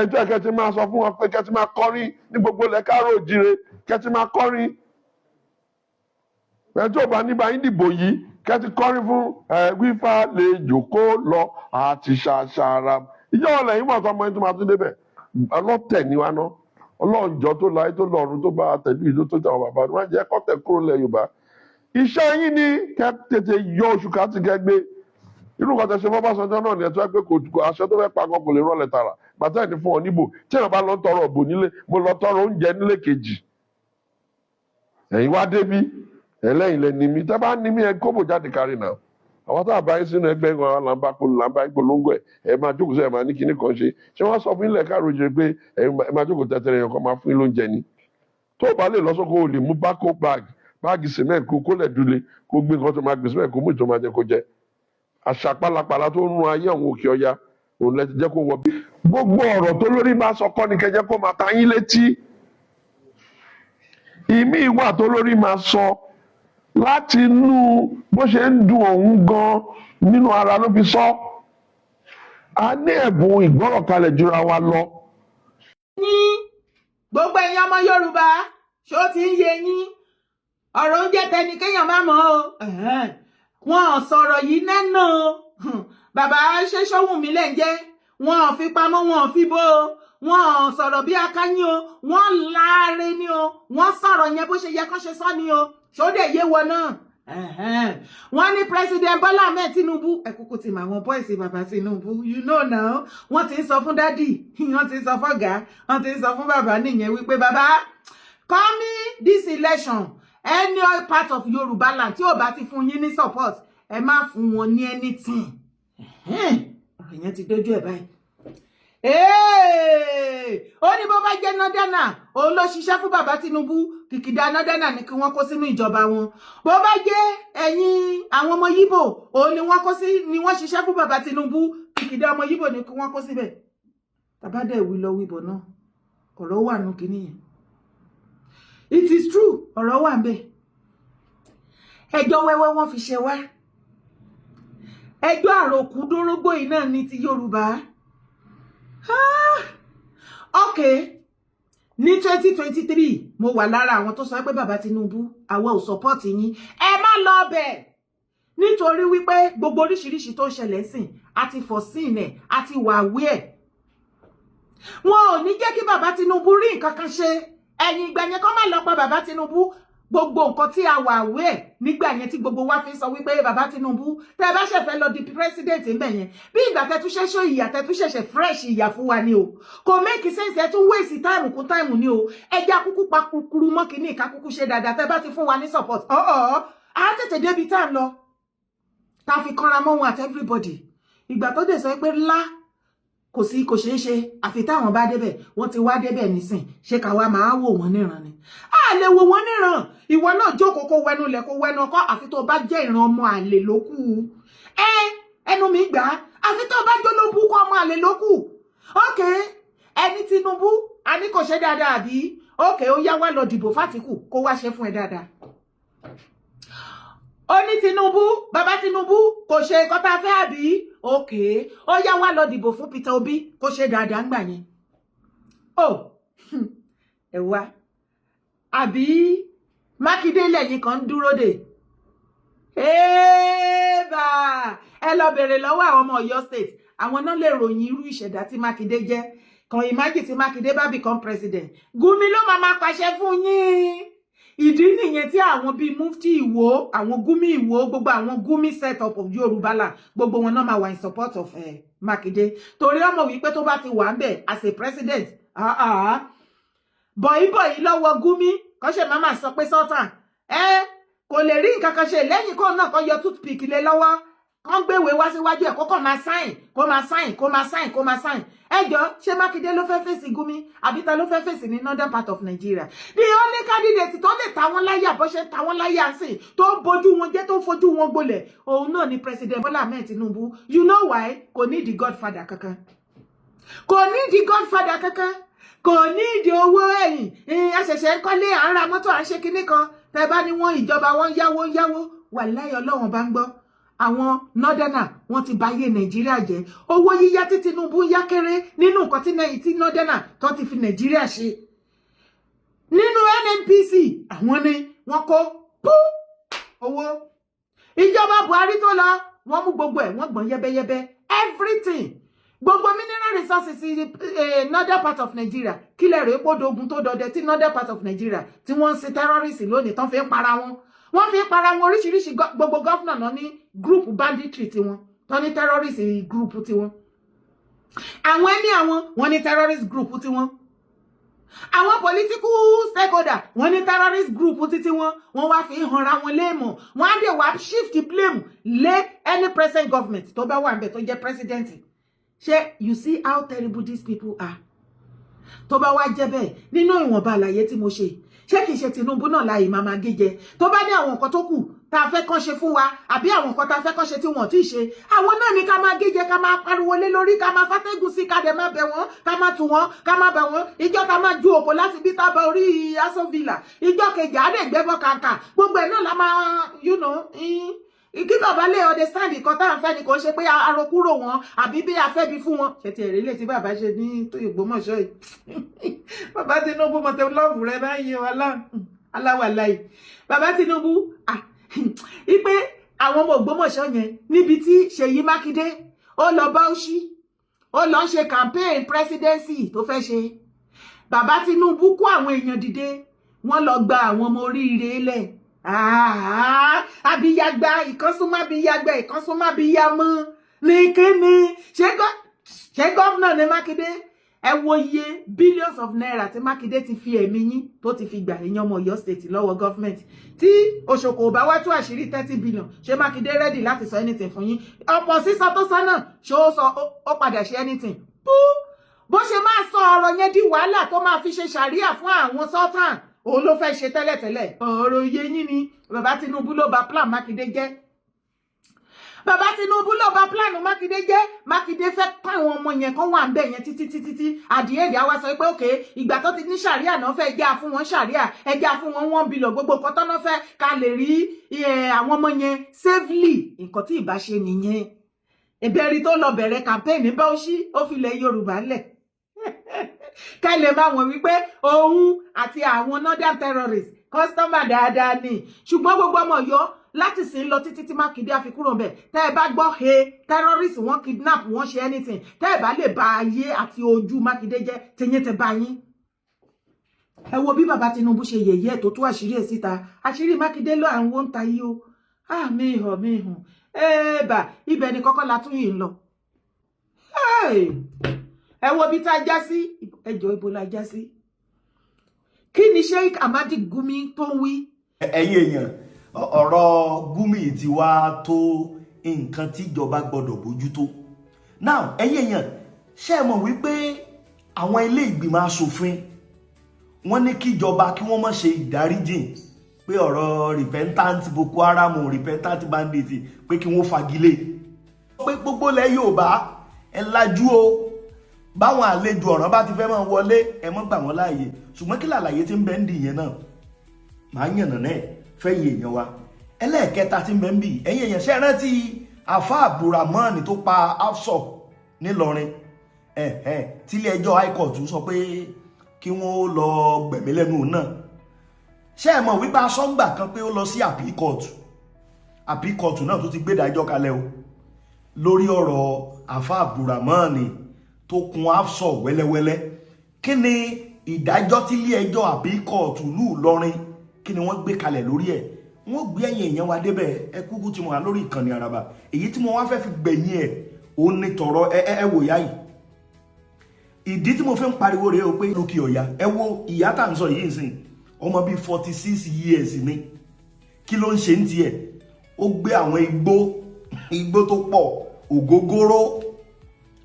ẹjọ́ ẹ̀kẹ́ ti máa sọ fún wọn pé kẹ́ ti máa kọrin ní gbogbo ilẹ̀ káàárọ̀ oòjíire kẹ́ ti máa kọrin ẹjọ́ bá níbà yín dìbò yìí kẹ́ ti kọrin fún wífà lè jòkó lọ àti ṣàṣàrà ìjọ ọ̀lẹ̀ yìí mọ̀ tó ọmọ yín tó máa tún débẹ̀ ọlọ́tẹ̀ ni wá ná ọlọ́ọ̀jọ́ tó láyé tó lọ́run tó bá tẹ̀lé ìlú tó tẹ̀wọ̀n bàbá ni wọ́n jẹ́ kọ́tẹ̀ kúrò lẹ̀ Yorùbá iṣẹ́ yín ni kẹ́ tètè yọ oṣù káàtì kẹgbẹ́ irú kan tẹ ṣe fọ́bàṣánjọ́ náà ni ẹ̀ tó yẹ pé kò aṣọ tó fẹ́ pa kan kò lè rọlẹ̀ tààrà bàtà ẹ̀ ní fún ọ níbò tí èèyàn bá lọ tọrọ ọ̀bò nílé mo lọ tọrọ oúnjẹ nílé kejì ẹ̀yin wá débí ẹlẹ́yìn lẹ́ni mi tẹ́ bá ní mi ẹ kóbò jáde kárí náà àwọn tá a bá yín sínú ẹgbẹ́ wọn làǹbá ìpolongo ẹ máa jókòó sẹ́yìn máa ní kíní kan ṣé wọ́n sọ fún ilẹ̀ káàró jẹ pé ẹ máa jókòó tẹ́tẹ́rẹ́ yẹn kan máa fún yín lóúnjẹ ni tó o bá lè lọ sóko o lè mú báàgì cement kó lẹ̀ dúlé kó gbé nǹkan tó máa gbé cement kó mú ìtọ́ máa jẹ kó jẹ àṣà pálapàla tó ń rún ayé àwọn òkè ọya òun lẹ ti jẹ́ kó wọ bí. gbogbo ọ̀rọ̀ tó lórí máa sọ kọ́ ni kẹjẹ́ kó máa ta yín létí ìmí ìwà tó lórí máa sọ láti inú bó ṣe ń dùn òun gan nínú ara ló fi sọ a ní ẹ̀bùn ìgbọ́rọ̀kalẹ̀ jura wa lọ. ní gbogbo ẹ̀yin ọmọ Yorùbá ṣó ti ń yé yín ọ̀rọ̀ oúnjẹ tẹni kéèyàn má mọ̀ o wọn ò sọ̀rọ̀ yìí nánà o bàbá ṣe Ṣówùnmí lẹ́ ń jẹ́ wọn ò fi pamọ́ wọn ò fi bó o wọn ò sọ̀rọ̀ bí akáyín o wọ́n láre ni o wọ́n sọ̀rọ̀ yẹn bó ṣe yẹ kó ṣe sọ ni o ṣódẹ̀ yé wọn náà wọ́n ní president Bọ́lá Ahmed Tinubu ẹ̀kúkú ti mà wọn bọ́ìsì bàbá Tinubu you know now wọ́n ti ń sọ fún dádì wọ́n ti ń sọ fọ́gà wọ́n ti ń sọ fún bàbá nìyẹn wípé bàbá coming this election any part of Yorùbá land tí ò bá ti fún yín ní support ẹ má fún wọn ní anything ọ̀rọ̀ yẹn ti dójú ẹ̀ báyìí ó ní bó bá jẹ́ nọ́dánà òun ló ṣiṣẹ́ fún bàbá Tinubu kìkìdá nọ́dánà ni kí wọ́n kó sínú ìjọba wọn bó bá jẹ́ ẹ̀yin àwọn ọmọ Yíbò òun ni wọ́n ṣiṣẹ́ fún bàbá Tinubu kìkìdá ọmọ Yíbò ni kí wọ́n kó síbẹ̀ tàbá dẹ̀ wí lọ wíbò náà ọ̀rọ̀ wà nù kíní yẹn. It is true, ọ̀rọ̀ wà ńbẹ̀. Ẹjọ́ wẹ́wẹ́ wọ́n fi ṣe wá. Ẹjọ́ àròkù dórógbó yìí náà ní ti Yorùbá. Okay. Ní 2023 mo wà lára àwọn tó sọ pé bàbá Tinubu àwa ò support yín. Ẹ má lọ bẹ̀. Nítorí wípé gbogbo oríṣiríṣi tó ṣẹlẹ̀ sìn àti foreseen ẹ̀ àti wà aware. Wọn ò ní jẹ́ kí bàbá Tinubu rí nǹkan kan ṣe. Ẹ̀yin ìgbà yẹn kó má lọ pa bàbá Tinubu. Gbogbo nǹkan tí a wà aware nígbà yẹn tí gbogbo wa fi sọ wípé bàbá Tinubu tẹ́ bá ṣe fẹ́ lọ di president ńbẹ̀ yẹn bí ìgbà tẹ́ tún ṣẹ̀ṣẹ̀ ìyà tẹ́ tún ṣẹ̀ṣẹ̀ fresh ìyà fún wa ni o kò make sense ẹ tún waste time kún time ni o ẹja kúkú pa kúkúrú mọ́ kíní ká kúkú ṣe dáadáa tẹ́ bá ti fún wa ní support a tètè débi tá ń lọ tá fi kanra mọ́ wọn at everybody ìgbà tó dé sọ pé lá kò ṣeé ṣe àfi táwọn bá débẹ̀ wọ́n ti wá débẹ̀ nísìn ṣé ká wá máa wò wọ́n níran ni a lè wò wọ́n níran ìwọ náà jókòó kó wẹnu lẹ̀ kó wẹnu ọkọ àfi tó bá jẹ́ ìran ọmọ àlè lókù ẹnu mi gbà àfi tó bá jólóbù kó ọmọ àlè lókù ókè ẹni Tinubu a ní kò ṣe dáadáa àbí ókè ó yá wá lọ dìbò fátíkù kó wá ṣe fún ẹ dáadáa ó ní Tinubu bàbá Tinubu kò ṣe nǹkan tá a fẹ́ àbí ókè ó yá wá lọ dìbò fún Peter Obi kó ṣe dáadáa ńgbà yẹn ẹ wá àbí Mákindé lẹ́yìn kan dúró dè ẹ́ẹ̀bà ẹ lọ bèrè lọ́wọ́ àwọn ọmọ Ọ̀yọ́ state àwọn náà lè ròyìn irú ìṣẹ̀dá tí Mákindé jẹ́ kan imagine tí Mákindé bá become president Gumi ló máa pàṣẹ fún yín ìdí nìyẹn tí àwọn bíi Mufti Ìwó àwọn Gumi Ìwó gbogbo àwọn Gumi set up of Yorùbá là gbogbo wọn náà máa wà in support of Mákindé torí ọmọ wípé tó bá ti wà ń bẹ̀ as a president bọ̀yìnbọ̀yì lọ́wọ́ Gumi kọ́ṣẹ́ máma sọ pé Sultan kò lè rí nǹkan kan ṣe lẹ́yìn kó náà kọ́ yọ toothpick lé lọ́wọ́ kán gbéwèé wá síwájú ẹ̀ kó máa sign ẹjọ́ ṣé Mákindé ló fẹ́ fèsì Gumi àbí ta ló fẹ́ fèsì ní northern part of Nigeria the only candidate tó lè ta wọ́n láyà bó ṣe ta wọ́n láyà sí tó bójú wọn jẹ́ tó fojú wọn gbolẹ̀ òun náà ni president Bola Ahmed Tinubu you know why kò ní the godfather kankan kò ní ìdí owó ẹ̀yìn àṣẹ̀ṣẹ̀ ń kọ́lé à ń ra mọ́tò à ń ṣe kinní kan tẹ́ bá ní wọ́n ìjọba wọn yáwó wàláhì Ọlọ́run bá ń gbọ́ àwọn northerner wọ́n ti báyé Nàìjíríà jẹ́ owó yíyá tí Tinubu yá kéré nínú nǹkan tí northerner tó ti fi Nàìjíríà ṣe nínú NNPC àwọn ni wọ́n kó pú owó ìjọba Buhari tó lọ wọ́n mú gbogbo ẹ̀ wọ́n gbọ́n yẹ́bẹ́yẹ́bẹ́ everything gbogbo mineral resources northern part of Nigeria kílẹ̀ rèé pọ́dọ̀ ogun tó dọdẹ tí northern part of Nigeria tí wọ́n ń ṣe terrorist lónìí tán fi ń para wọn oríṣiríṣi gbogbo governor náà ní group banditry tiwọn tán ní terrorist group tiwọn àwọn ẹni wọ́n ní terrorist group tiwọn àwọn political stakeholder wọ́n ní terrorist group tiwọn wọ́n wá fi hanra wọn léèmọ̀ wọ́n á dé wá shift blame lé any present government tó bá wà ńbẹ̀ tó jẹ́ president ṣé you see how terrible these people are tó bá wá jẹ́ bẹ́ẹ̀ nínú ìwọ̀nba àlàyé tí mo ṣe ṣé kìí ṣe Tinubu náà láì máa gíjẹ tó bá ní àwọn nǹkan tó kù tá a fẹ́ kán ṣe fún wa àbí àwọn nǹkan tá a fẹ́ kán ṣe tí wọ́n ti ṣe àwọn náà ni ká máa gíjẹ ká máa pariwo lé lórí ká máa fàtẹ́gùn sí ká dẹ̀ máa bẹ̀ wọ́n ká máa tù wọ́n ká máa bẹ̀ wọ́n ìjọ ká máa ju òkò láti bí tá a bá orí Aso Villa ìjọ kejì á dẹ̀ gbẹ́bọ̀ kàǹkà gbogbo ẹ̀ náà la máa kí bàbá lè understand nǹkan tá à ń fẹ́ ni kò ṣe pé arokúrò wọn àbí bí a fẹ́ bí fún wọn ṣe ti èrè lè tí bàbá ṣe ní tó Ògbómọ̀ṣọ́ yìí bàbá Tinubu mọ̀tẹ́ lọ́ọ̀fù rẹ báyìí aláwàláì bàbá Tinubu ipe àwọn ọmọ Ògbómọ̀ṣọ́ yẹn níbi tí Ṣèyí Mákindé ó lọ Bauchi ó lọ ṣe campaign presidency tó fẹ́ ṣe bàbá Tinubu kó àwọn èèyàn dìde wọ́n lọ gba àwọn ọmọ oríire lẹ̀ abiyagba ìkànsúnmọ́ abiyagba ìkànsúnmọ́ abiyamọ́ ní kíni ṣé gọ́fúnà ní Mákindé ẹ wo iye billions of naira tí Mákindé ti fi ẹ̀mí yín tó ti fi gbà èèyàn ọmọ Ọ̀yọ́ state lọ́wọ́ gọ́fúnmẹ̀ntì tí Òṣòkò bá wá tú àṣírí 30 billion ṣé Mákindé ready láti sọ anything fún yín ọ̀pọ̀ sísọ tó sọ náà ṣó sọ ó padà ṣe anything pú bó ṣe máa sọ ọ̀rọ̀ yẹn di wàhálà tó máa fi ṣe ṣàríà fún àwọn sultan òun ló fẹ́ ṣe tẹ́lẹ̀tẹ́lẹ̀ ọ̀rọ̀ iye yín ni bàbá Tinubu ló bà plan Mákindé jẹ́ bàbá Tinubu ló bá plan Mákindé jẹ́. Mákindé fẹ́ pa àwọn ọmọ yẹn kan wà ńbẹ̀ yẹn títí àdìyẹ́dì àwa sọ pé okay ìgbà tó ti ní ṣàríà náà fẹ́ já fún wọn ṣàríà ẹja fún wọn 1 billion gbogbo nǹkan tó náà fẹ́ ká lè rí àwọn ọmọ yẹn safely nǹkan tí ìbá ṣe nìyẹn. Ìbẹ̀rí tó lọ bẹ̀rẹ̀ campaign ní Bauchi ó fi lẹ̀ Yorùbá lẹ̀ kẹ́lẹ̀ bá wọn wípé òun àti àwọn northern terrorists customer dáadáa ni ṣùgbọ́n gbogbo ọmọ Ọ̀yọ́ láti sìn lọ títí tí Mákindé àfi kúrò ńbẹ̀ tẹ́ ẹ bá gbọ́ he terrorists wọ́n kidnap wọ́n ṣe anything tẹ́ ẹ bá lè ba ayé àti ojú Mákindé jẹ́ tẹ̀yìn tẹ́ bá yín. Ẹ wo bí bàbá Tinubu ṣe yẹ̀yẹ́ tó tú àṣírí ẹ̀ síta àṣírí Mákindé ló àwọn ń ta yìí o mi hàn bà ibẹ̀ ni kọ́kọ́ la tún yìí ń lọ. Ẹ wo bí tá a já sí ẹjọ́ ibo la já sí. Kí ni Sheikh Amadi Gumi tó ń wí? Ẹ̀yin èèyàn ọ̀rọ̀ Gumi ti wá tó nǹkan tí ìjọba gbọ́dọ̀ bójútó. Now ẹ̀yin èèyàn ṣé ẹ mọ̀ wípé àwọn ilé ìgbìmọ̀ aṣòfin wọ́n ní kí ìjọba kí wọ́n má ṣe ìdáríjìn pé ọ̀rọ̀ repentant Boko Haram repentant bandit pé kí wọ́n fagilé pé gbogbo ilẹ̀ Yorùbá ẹ lajú o báwọn àlejò ọ̀ràn bá ti fẹ́ máa wọlé ẹ mọ́ gbà wọ́n láàyè ṣùgbọ́n kí làlàyé tí ń bẹ ń dì yẹn náà máa ń yànnà náà fẹ́yìn èèyàn wa ẹlẹ́ẹ̀kẹta tí ń bẹ ń bì ẹ̀yìn èèyàn ṣe rántí Afa Abdulrahman tó pa Hafsọ nílọrin tílé ẹjọ́ high court sọ pé kí wọ́n lọ gbẹ̀mí lẹ́nu náà ṣé ẹ mọ̀ wípé asọ́ngbà kan pé ó lọ sí appeal court náà tó ti gbé ìdájọ́ kalẹ̀ o lórí ọ̀rọ̀ Afa Abdulrahman tó kun Hafsọ wẹ́lẹ́wẹ́lẹ́ kí ni ìdájọ́ tí ilé ẹjọ́ appeal court ìlú Ìlọrin kí ni wọ́n gbé kalẹ̀ lórí ẹ̀ wọ́n gbé ẹ̀yìn èèyàn wa débẹ̀ ẹ kúkú tí mo wà lórí ìkànnì Àràbà èyí tí mo wá fẹ́ fi gbẹ̀yìn ẹ̀ ó ní tọ̀rọ̀ ẹ wò yá yìí ìdí tí mo fi ń pariwo rèé o pé lókè ọ̀yà ẹ wo ìyá tá à ń sọ yìí nsìn ọmọ bíi 46 years ni kí ló ń ṣe ń tiẹ̀ ó gbé àwọn igbó tó pọ̀ ògógóró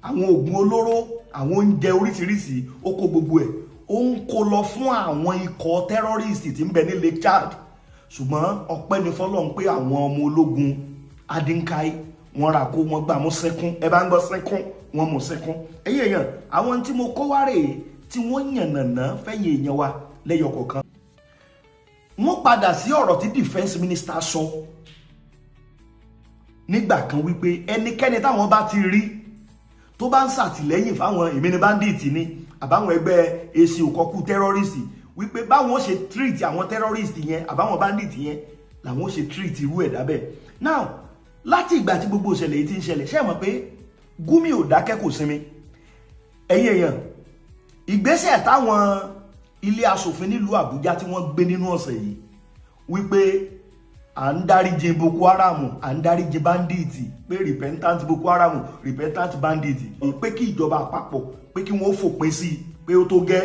àwọn oògùn olóró àwọn oúnjẹ oríṣiríṣi ó kó gbogbo ẹ̀ ó ń kó lọ fún àwọn ikọ̀ terrorist tí ń bẹ ní Lake Chad ṣùgbọ́n ọpẹ́ ni fọ́lọ́run pé àwọn ọmọ ológun adínkáì wọ́n rà kó wọ́n gbà mú sẹ́kún ẹ bá ń gbọ́ sẹ́kún wọ́n mú sẹ́kún ẹ̀yin èèyàn àwọn tí mo kó wá rèé tí wọ́n yànnàná fẹ́yìn èèyàn wa lẹ́yọ kọ̀ọ̀kan. wọ́n padà sí ọ̀rọ̀ tí defence minister sọ nígbà kan wípé ẹnikẹ́ni táwọn bá ti rí tó bá ń ṣàtìlẹ́yìn fáwọn èmi ni bandit ni àbáwọn ẹgbẹ́ èsì òkọkú terrorist wípé báwọn ṣe treat àwọn terrorist yẹn àbáwọn bandit yẹn làwọn ṣe treat irú ẹ̀dá bẹ́ẹ̀. now láti ìgbà tí gbogbo ìṣẹ̀lẹ̀ yìí ti ń ṣẹlẹ̀ ṣé mọ̀ pé Gumi ò dákẹ́ kò sinmi ẹ̀yin èèyàn ìgbésẹ̀ táwọn ilé aṣòfin nílùú Àbújá tí wọ́n gbé nínú ọ̀sẹ̀ yìí wípé à ń dáríjì Boko Haram à ń dáríjì bandit pé repentant Boko Haram repentant bandit pé kí ìjọba àpapọ̀ pé kí wọ́n fòpin sí pé ó tó gẹ́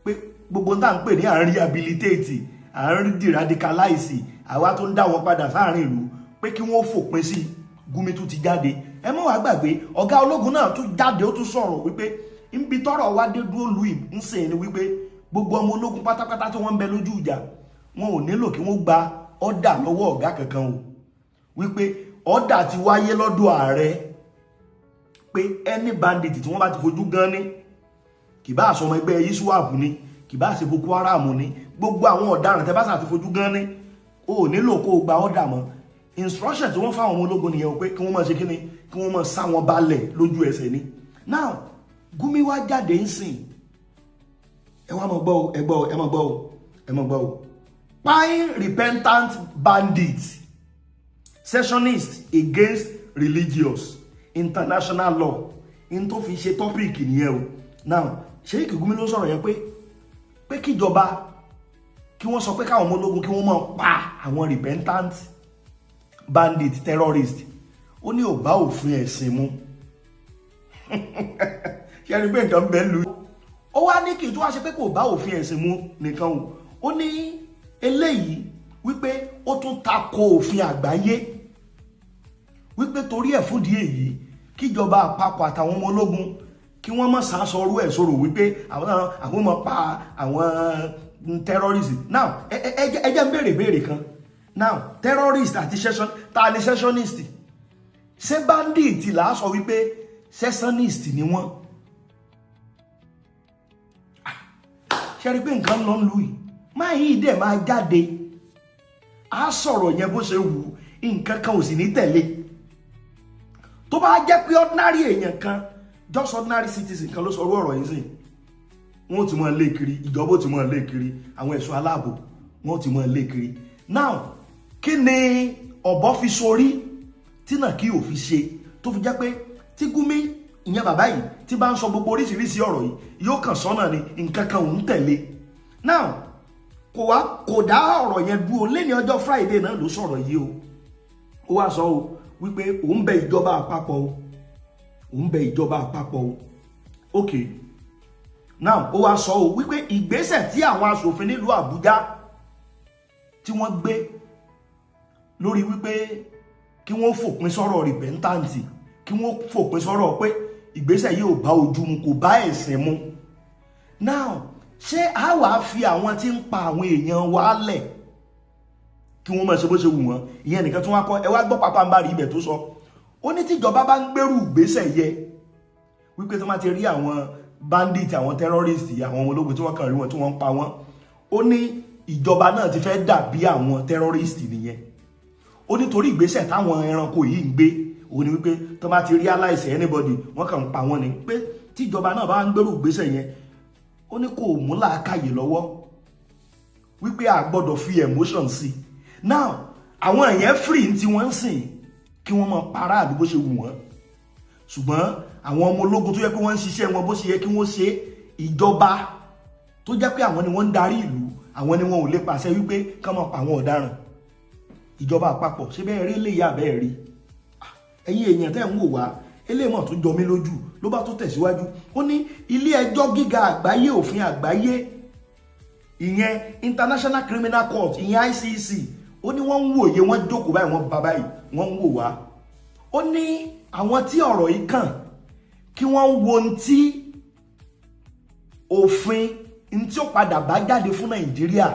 pé gbogbo tá à ń pè ní à ń rehabilitate à ń deradicalize àwa tó ń dá wọn padà sáàrin ìlú pé kí wọ́n fòpin sí Gumi tún ti jáde ẹ mọ́ wàá gbàgbé ọ̀gá ológun náà tún jáde ó tún sọ̀rọ̀ wípé níbi tọ́rọ̀ wá dé dúró lu ìsìn ni wípé gbogbo ọmọ ológun pátápátá tí wọ́n ń bẹ lójú ìjà wọn ò nílò kí wọ́n gba ọ́dà lọ́wọ́ ọ̀gá kankan o wípé ọ́dà ti wáyé lọ́dọ̀ ààrẹ pé any bandit tí wọ́n bá ti fojú gan ní kì bá àsọmọ ẹgbẹ́ ISWAP ni kì bá ṣe Boko Haram ni gbogbo àwọn ọ̀daràn tẹ́ bá sà ti fojú gan ní o ò nílò kó o gba ọ́dà mọ́ instruction tí wọ́n fáwọn ọmọ ológun nìyẹn pé kí wọ́n máa ṣe kíni kí wọ́n máa sá wọn balẹ̀ lójú ẹsẹ̀ ni. now Gumi wá jáde ń sìn ẹ wá mọ̀ gbọ́ o ẹ gbọ́ o ẹ mọ̀ gbọ́ o ẹ mọ̀ gbọ́ o pine repentant bandits secessionist against religious international law in tó fi ṣe topic nìyẹn o. now Sheikh Gumi ló sọ̀rọ̀ yẹn pé kíjọba kí wọ́n sọ pé káwọn ọmọ ológun kí wọ́n máa pa àwọn repentant bandit terrorist ó ní ò bá òfin ẹ̀sìn mu ṣe ẹni pé nǹkan bẹ́ẹ̀ lù ó wá ní kí n tó wá ṣe pé kò bá òfin ẹ̀sìn mu nìkan o ó ní eléyìí wípé ó tún tako òfin àgbáyé wípé torí ẹ̀ fúndìí èyí kíjọba àpapọ̀ àtàwọn ọmọ ológun kí wọ́n mọ̀ sàásọrú ẹ̀ sọ̀rọ̀ wípé àwọn ọmọ pa àwọn terrorist. now ẹ jẹ́ ń béèrè kan now terrorist àti ta ni secessionist ṣé bandit là á sọ wípé secessionist ni wọ́n? ṣe rí pé nǹkan lọ ń lu yìí máa yí dẹ̀ máa jáde á sọ̀rọ̀ yẹn bó ṣe wù nǹkan kan ò sì ní tẹ̀lé. tó bá jẹ́ pé ordinary èèyàn kan just ordinary citizen kan ló sọ ọ̀rọ̀ yìí sí wọ́n ti máa lé kiri, ìjọba ti máa lé kiri, àwọn ẹ̀ṣọ́ aláàbò wọ́n ti máa lé kiri. Now kí ni ọ̀bọ fi sórí tí náà kí ò fi ṣe tó fi jẹ́ pé tí Gunmi ìyẹn bàbá yìí tí bá ń sọ gbogbo oríṣiríṣi ọ̀rọ̀ yìí yóò kàn sọ́nà ni nǹkan kan ò ń tẹ̀lé. Now kò dá ọ̀rọ̀ yẹn dúró lẹ́ni ọjọ́ Friday náà ló sọ̀rọ̀ yìí o. Ó wá sọ o wípé òun bẹ ìjọba àpapọ̀ o, òun bẹ ìjọba àpapọ̀ o. Okay, now ó wá sọ o wípé ìgbésẹ̀ tí àwọn aṣòfin nílùú Àbújá tí wọ́n gbé lórí wípé kí wọ́n fòpin sọ̀rọ̀ repentanti, kí wọ́n fòpin sọ̀rọ̀ pé ìgbésẹ̀ yìí ò bá ojú mu, kò bá ẹ̀sìn mu. Now ṣé a wá fi àwọn tí ń pa àwọn èèyàn wa lẹ̀ kí wọ́n máa ṣe bó ṣe wù wọ́n? Ìyẹn nìkan tí wọ́n kọ́ ẹ wá gbọ́ pápá ń bá rí ibẹ̀ tó sọ. Ó ní tíjọba bá ń gbèrú ìgbésẹ̀ yẹ wípé tó máa ti rí àwọn bandit, àwọn terrorist, àwọn ológun tí wọ́n kàn rí wọn tí wọ́n ń pa wọ́n, ó ní ìjọba náà ti fẹ́ dàbí àwọn terrorist nìyẹn. Ó ní torí ìgbésẹ̀ táwọn ẹranko yìí ń gbé òun ni wípé tó bá ti realize anybody wọ́n kàn ń pa wọ́n ni pé tíjọba náà bá ń gbèrú ìgbésẹ̀ yẹn ó ní kò mú làákàyè lọ́wọ́ wípé a gbọ́dọ̀ fi emotion sí. Now àwọn èèyàn free tí wọ́n ń sìn kí wọ́n máa para àdúgbò ṣe wù wọ́n, ṣùgbọ́n àwọn ọmọ ológun tó yẹ pé wọ́n ń ṣiṣẹ́ wọn bó ṣe yẹ kí wọ́n ṣe, ìjọba tó jẹ́ pé àwọn ni wọ́n ń darí ìlú, àwọn ni wọn ò lè pàṣẹ wípé ká máa pa àwọn ọ̀daràn. Ìjọba àpapọ̀ ṣé bẹ́ẹ̀ rí léyà bẹ́ẹ̀ rí? Ẹ̀yin èèyàn tẹ́ ń wò wá eléèmọ̀ tó jọ mí lójú ló bá tó tẹ̀síwájú. Ó ní ilé ẹjọ́ gíga àgbáyé, òfin àgbáyé, ìyẹn International Criminal Court, ìyẹn ICC, ó ní wọ́n ń wòye, wọ́n jókòó báyìí, wọ́n bá báyìí, wọ́n ń wò wá. Ó ní àwọn tí ọ̀rọ̀ yìí kàn kí wọ́n wo ohun tí òfin tí ó padà bá jáde fún Nàìjíríà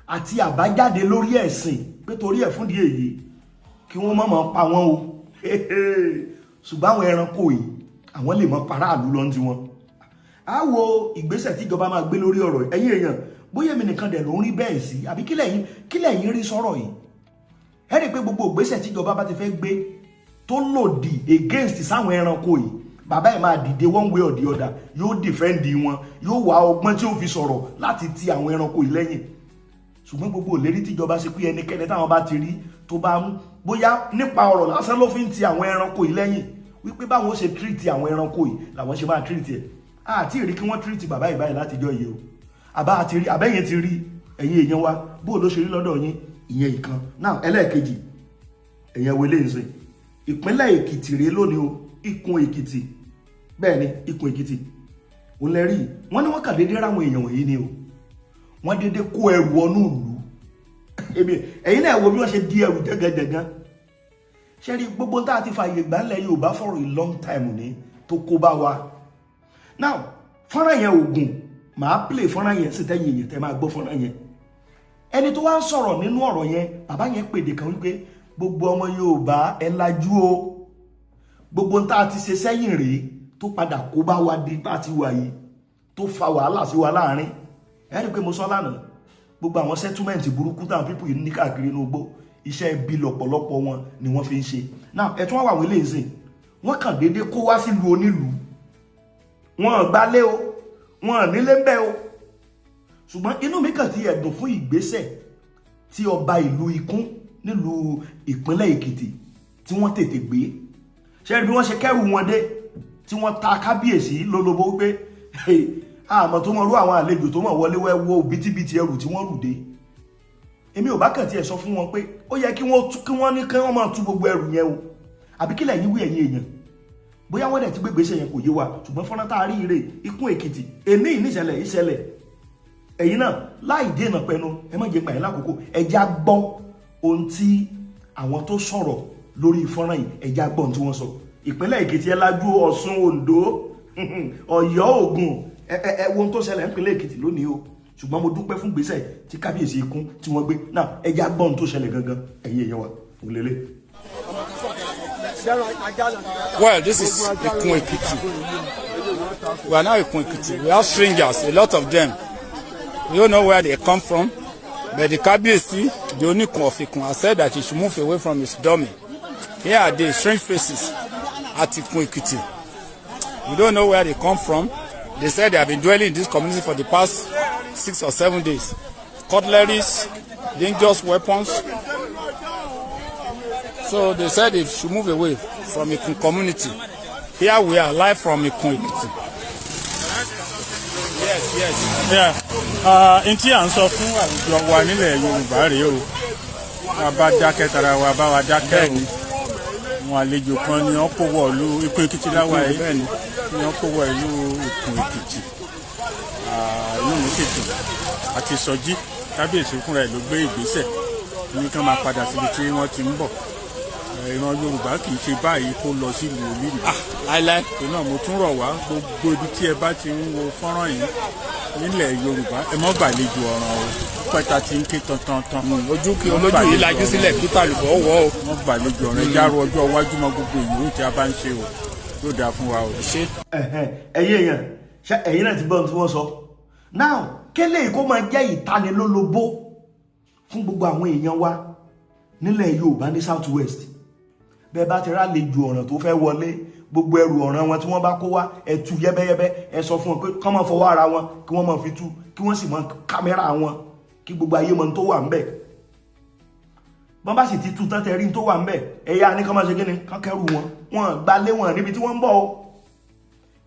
àti àbájáde lórí ẹ̀sìn, pé torí ẹ̀ fúndìí èyí kí wọ́n má máa pa wọ́n o. Ṣùgbọ́n àwọn ẹranko yìí àwọn lè mọ paráàlú lọ́n tí wọn. A wo ìgbésẹ̀ tí ìjọba máa gbé lórí ọ̀rọ̀ ẹ̀yin èèyàn, bóyá èmi nìkan dẹ̀ ló ń rí bẹ́ẹ̀ sí àbí kí lẹ̀yin rí sọ̀rọ̀ yìí? Ẹ rí pé gbogbo ìgbésẹ̀ tí ìjọba bá ti fẹ́ gbé tó lòdì against sáwọn ẹranko yìí, bàbá ẹ̀ máa dìde one way or the other, yóò defend wọn, yóò wá ọgbọ́n tí ó fi sọ̀rọ̀ láti ti àwọn ẹranko yìí lẹ́yìn. Ṣùgbọ́n gbogbo ìlérí tí ìjọba ṣe pé ẹnikẹ́ni táwọn bá ti rí tó bá ń bóyá nípa ọ̀rọ̀ lásán ló fi ń ti àwọn ẹranko yìí lẹ́yìn wípé báwọn ṣe treat àwọn ẹranko yìí làwọn ṣe máa treat ẹ̀. Àti rí kí wọ́n treat bàbá ìbáyìí látijọ́ yìí o. Àbẹ́yẹn ti rí, ẹ̀yin èèyàn wa bó ló ṣe rí lọ́dọ̀ yín, ìyẹn ìkan. Now ẹlẹ́ẹ̀kejì, ẹ̀yẹn wo eléyìí sìn, ìpínlẹ̀ Èkìtì rèé lónìí o, Ìkun Èkìtì, bẹ́ẹ̀ ni Ìkun Èkìtì òun lẹ rí. Wọ́n ní wọ́n kà déédéé ráwọn èèyàn wọ̀nyí ni o, wọ́n déédéé kó ẹrù ọnú ìlú. Ẹ̀yin náà wo bí wọ́n ṣe di ẹrù jẹ́gẹ́jẹ́gán. Ṣé rí gbogbo tá a ti fààyè gbà ńlẹ̀ Yorùbá for a long time ní tó kó bá wa. Now fọ́nrán yẹn ògùn màá play fọ́nrán yẹn sì tẹ́yìn èyàn tẹ́ máa gbọ́ fọ́nrán yẹn. Ẹni tó wá ń sọ̀rọ̀ nínú ọ̀rọ̀ yẹn, bàbá yẹn pèdè kan wípé gbogbo ọmọ Yorùbá ẹ lajú o, gbogbo tá a ti ṣe sẹ́yìn rèé tó padà kó bá wa di bá ti wà yìí tó fa wàhálà sí wa láàrin. Ẹ rí pé mo sọ lánàá gbogbo àwọn settlement burúkú táwọn pípù yìí ní káàkiri inú igbó, iṣẹ́ ibi lọ́pọ̀lọpọ̀ wọn ni wọ́n fi ń ṣe. Now ẹ̀ tún wá wà wọlé ìsìn, wọ́n kàn déédéé kó wá sílùú onílùú, wọn gbálé o, wọn nílé ń bẹ o. Ṣùgbọ́n inú mi kàn ti ẹ̀dùn fún ìgbésẹ̀ tí ọba ìlú Ìkún nílùú ìpínlẹ̀ Èkìtì tí wọ́n tètè gbé. Ṣé bí wọ́n ṣe kẹ́rù wọn dé tí wọ́n ta kábíyèsí lólobó pé àmọ́ tó mọ̀ rú àwọn àlejò tó mọ̀ wọlé wẹ́wọ́ bítíbitì ẹrù tí wọ́n rù dé. Èmi ò bá kàn tiẹ̀ sọ fún wọn pé ó yẹ kí wọ́n ní kí wọ́n máa tú gbogbo ẹrù yẹn o, àbí kílẹ̀ yín wí ẹ̀yin èèyàn. Bóyá wọ́n dẹ̀ ti gbé gbèsè yẹn kò yé wa, ṣùgbọ́n fọ́nrán tá a rí ire Ìkún Èkìtì èmi ìníṣẹ̀lẹ̀ ìṣẹ̀lẹ̀. Ẹ̀yin náà láì dènà pẹnu ẹ má jẹ́ pààyàn lákòókò, ẹ já gbọ́ ohun tí àwọn tó sọ̀rọ̀ lórí fọ́nrán yìí, ẹ já gbọ́ ohun tí wọ́n sọ. Ìpínlẹ̀ Èkìtì ẹ lajú, Ọ̀ṣun, Oǹdó, Ọ̀yọ́, Ògùn, ẹ wo ohun tó ṣẹlẹ̀ nípínlẹ̀ Èkìtì lónìí o. Ṣùgbọ́n mo dúpẹ́ fún gbèsè tí kábíyèsí Ìkún tí wọ́n gbé. Náà ẹ já gbọ́ ohun tó ṣẹlẹ̀ gangan, ẹ̀yin èèyàn wa òun lélẹ̀. Well, this is Ikun Ekiti. We are now Ikun Ekiti. We have strangers, a lot of them. We don't know where they come from. But the Kabiyesi, the Onikun of Ikun, has said that he should move away from his dummy. Here are the strange faces at Ikun Ekiti. We don't know where they come from. They said they have been dwelling in this community for the past 6 or 7 days. Cutleries, dangerous weapons. So they said they should move away from Ikun community. Here we are live from Ikun Ekiti. Yes. Yeah. Ntí à ń sọ fún àwùjọ wa nílẹ̀ Yorùbá rèé o. Wọ́n bá dákẹ́ tara wa bá wa dákẹ́ o. Àwọn àlejò kan ni wọ́n kó wọ ìlú Ikun Ekiti láwa yìí. Ni wọ́n kó wọ ìlú Ikun Ekiti. Inú mi sì dùn. Àti Sọjí Kábíyèsí fúnra ẹ̀ ló gbé ìgbésẹ̀. Ní kí wọ́n máa padà síbi tí wọ́n ti ń bọ̀. Ìran Yorùbá kì í ṣe báyìí kó lọ sí ìlú Olúmi. Láíláí. Náà mo tún rọ̀ wá gbogbo ibi tí ẹ bá ti ń wo fọ́nrán yìí nílẹ̀ Yorùbá ẹ mọ́ gbàlejò ọ̀ràn o pẹ́ta ti ń ké tantan. Ojú kí olójú yìí lajú sílẹ̀ Peter lùbọ̀ wọ̀ o. Wọ́n gbàlejò ọ̀ràn ẹja ro ọjọ́ iwájú mọ́ gbogbo ìlú tí a bá ń ṣe o yóò dáa fún wa o. ẹ̀yin èèyàn ṣe ẹ̀yin náà ti gbọ́ ohun tí wọ́n sọ. now kélé kó máa jẹ́ ìtanilólobó fún gbogbo àwọn èèyàn wa nílẹ̀ Yorùbá ní South West. Bẹ́ẹ̀ bá ti rálejò ọ̀ràn tó fẹ́ wọlé gbogbo ẹrù ọ̀ràn wọn tí wọ́n bá kó wá ẹ tú yẹ́bẹ́yẹ́bẹ́ ẹ sọ fún wọn pé kán máa fọwọ́ ara wọn kí wọ́n máa fi tú kí wọ́n sì máa kámẹ́rà wọn kí gbogbo ayé mọ̀ tó wà ń bẹ̀. Bọ́n bá sì ti tú tán tẹ́rí tó wà ń bẹ̀ ẹ̀yà ní kán máa ṣe kíni kán kẹ́rù wọn gbalé wọn níbi tí wọ́n ń bọ̀ o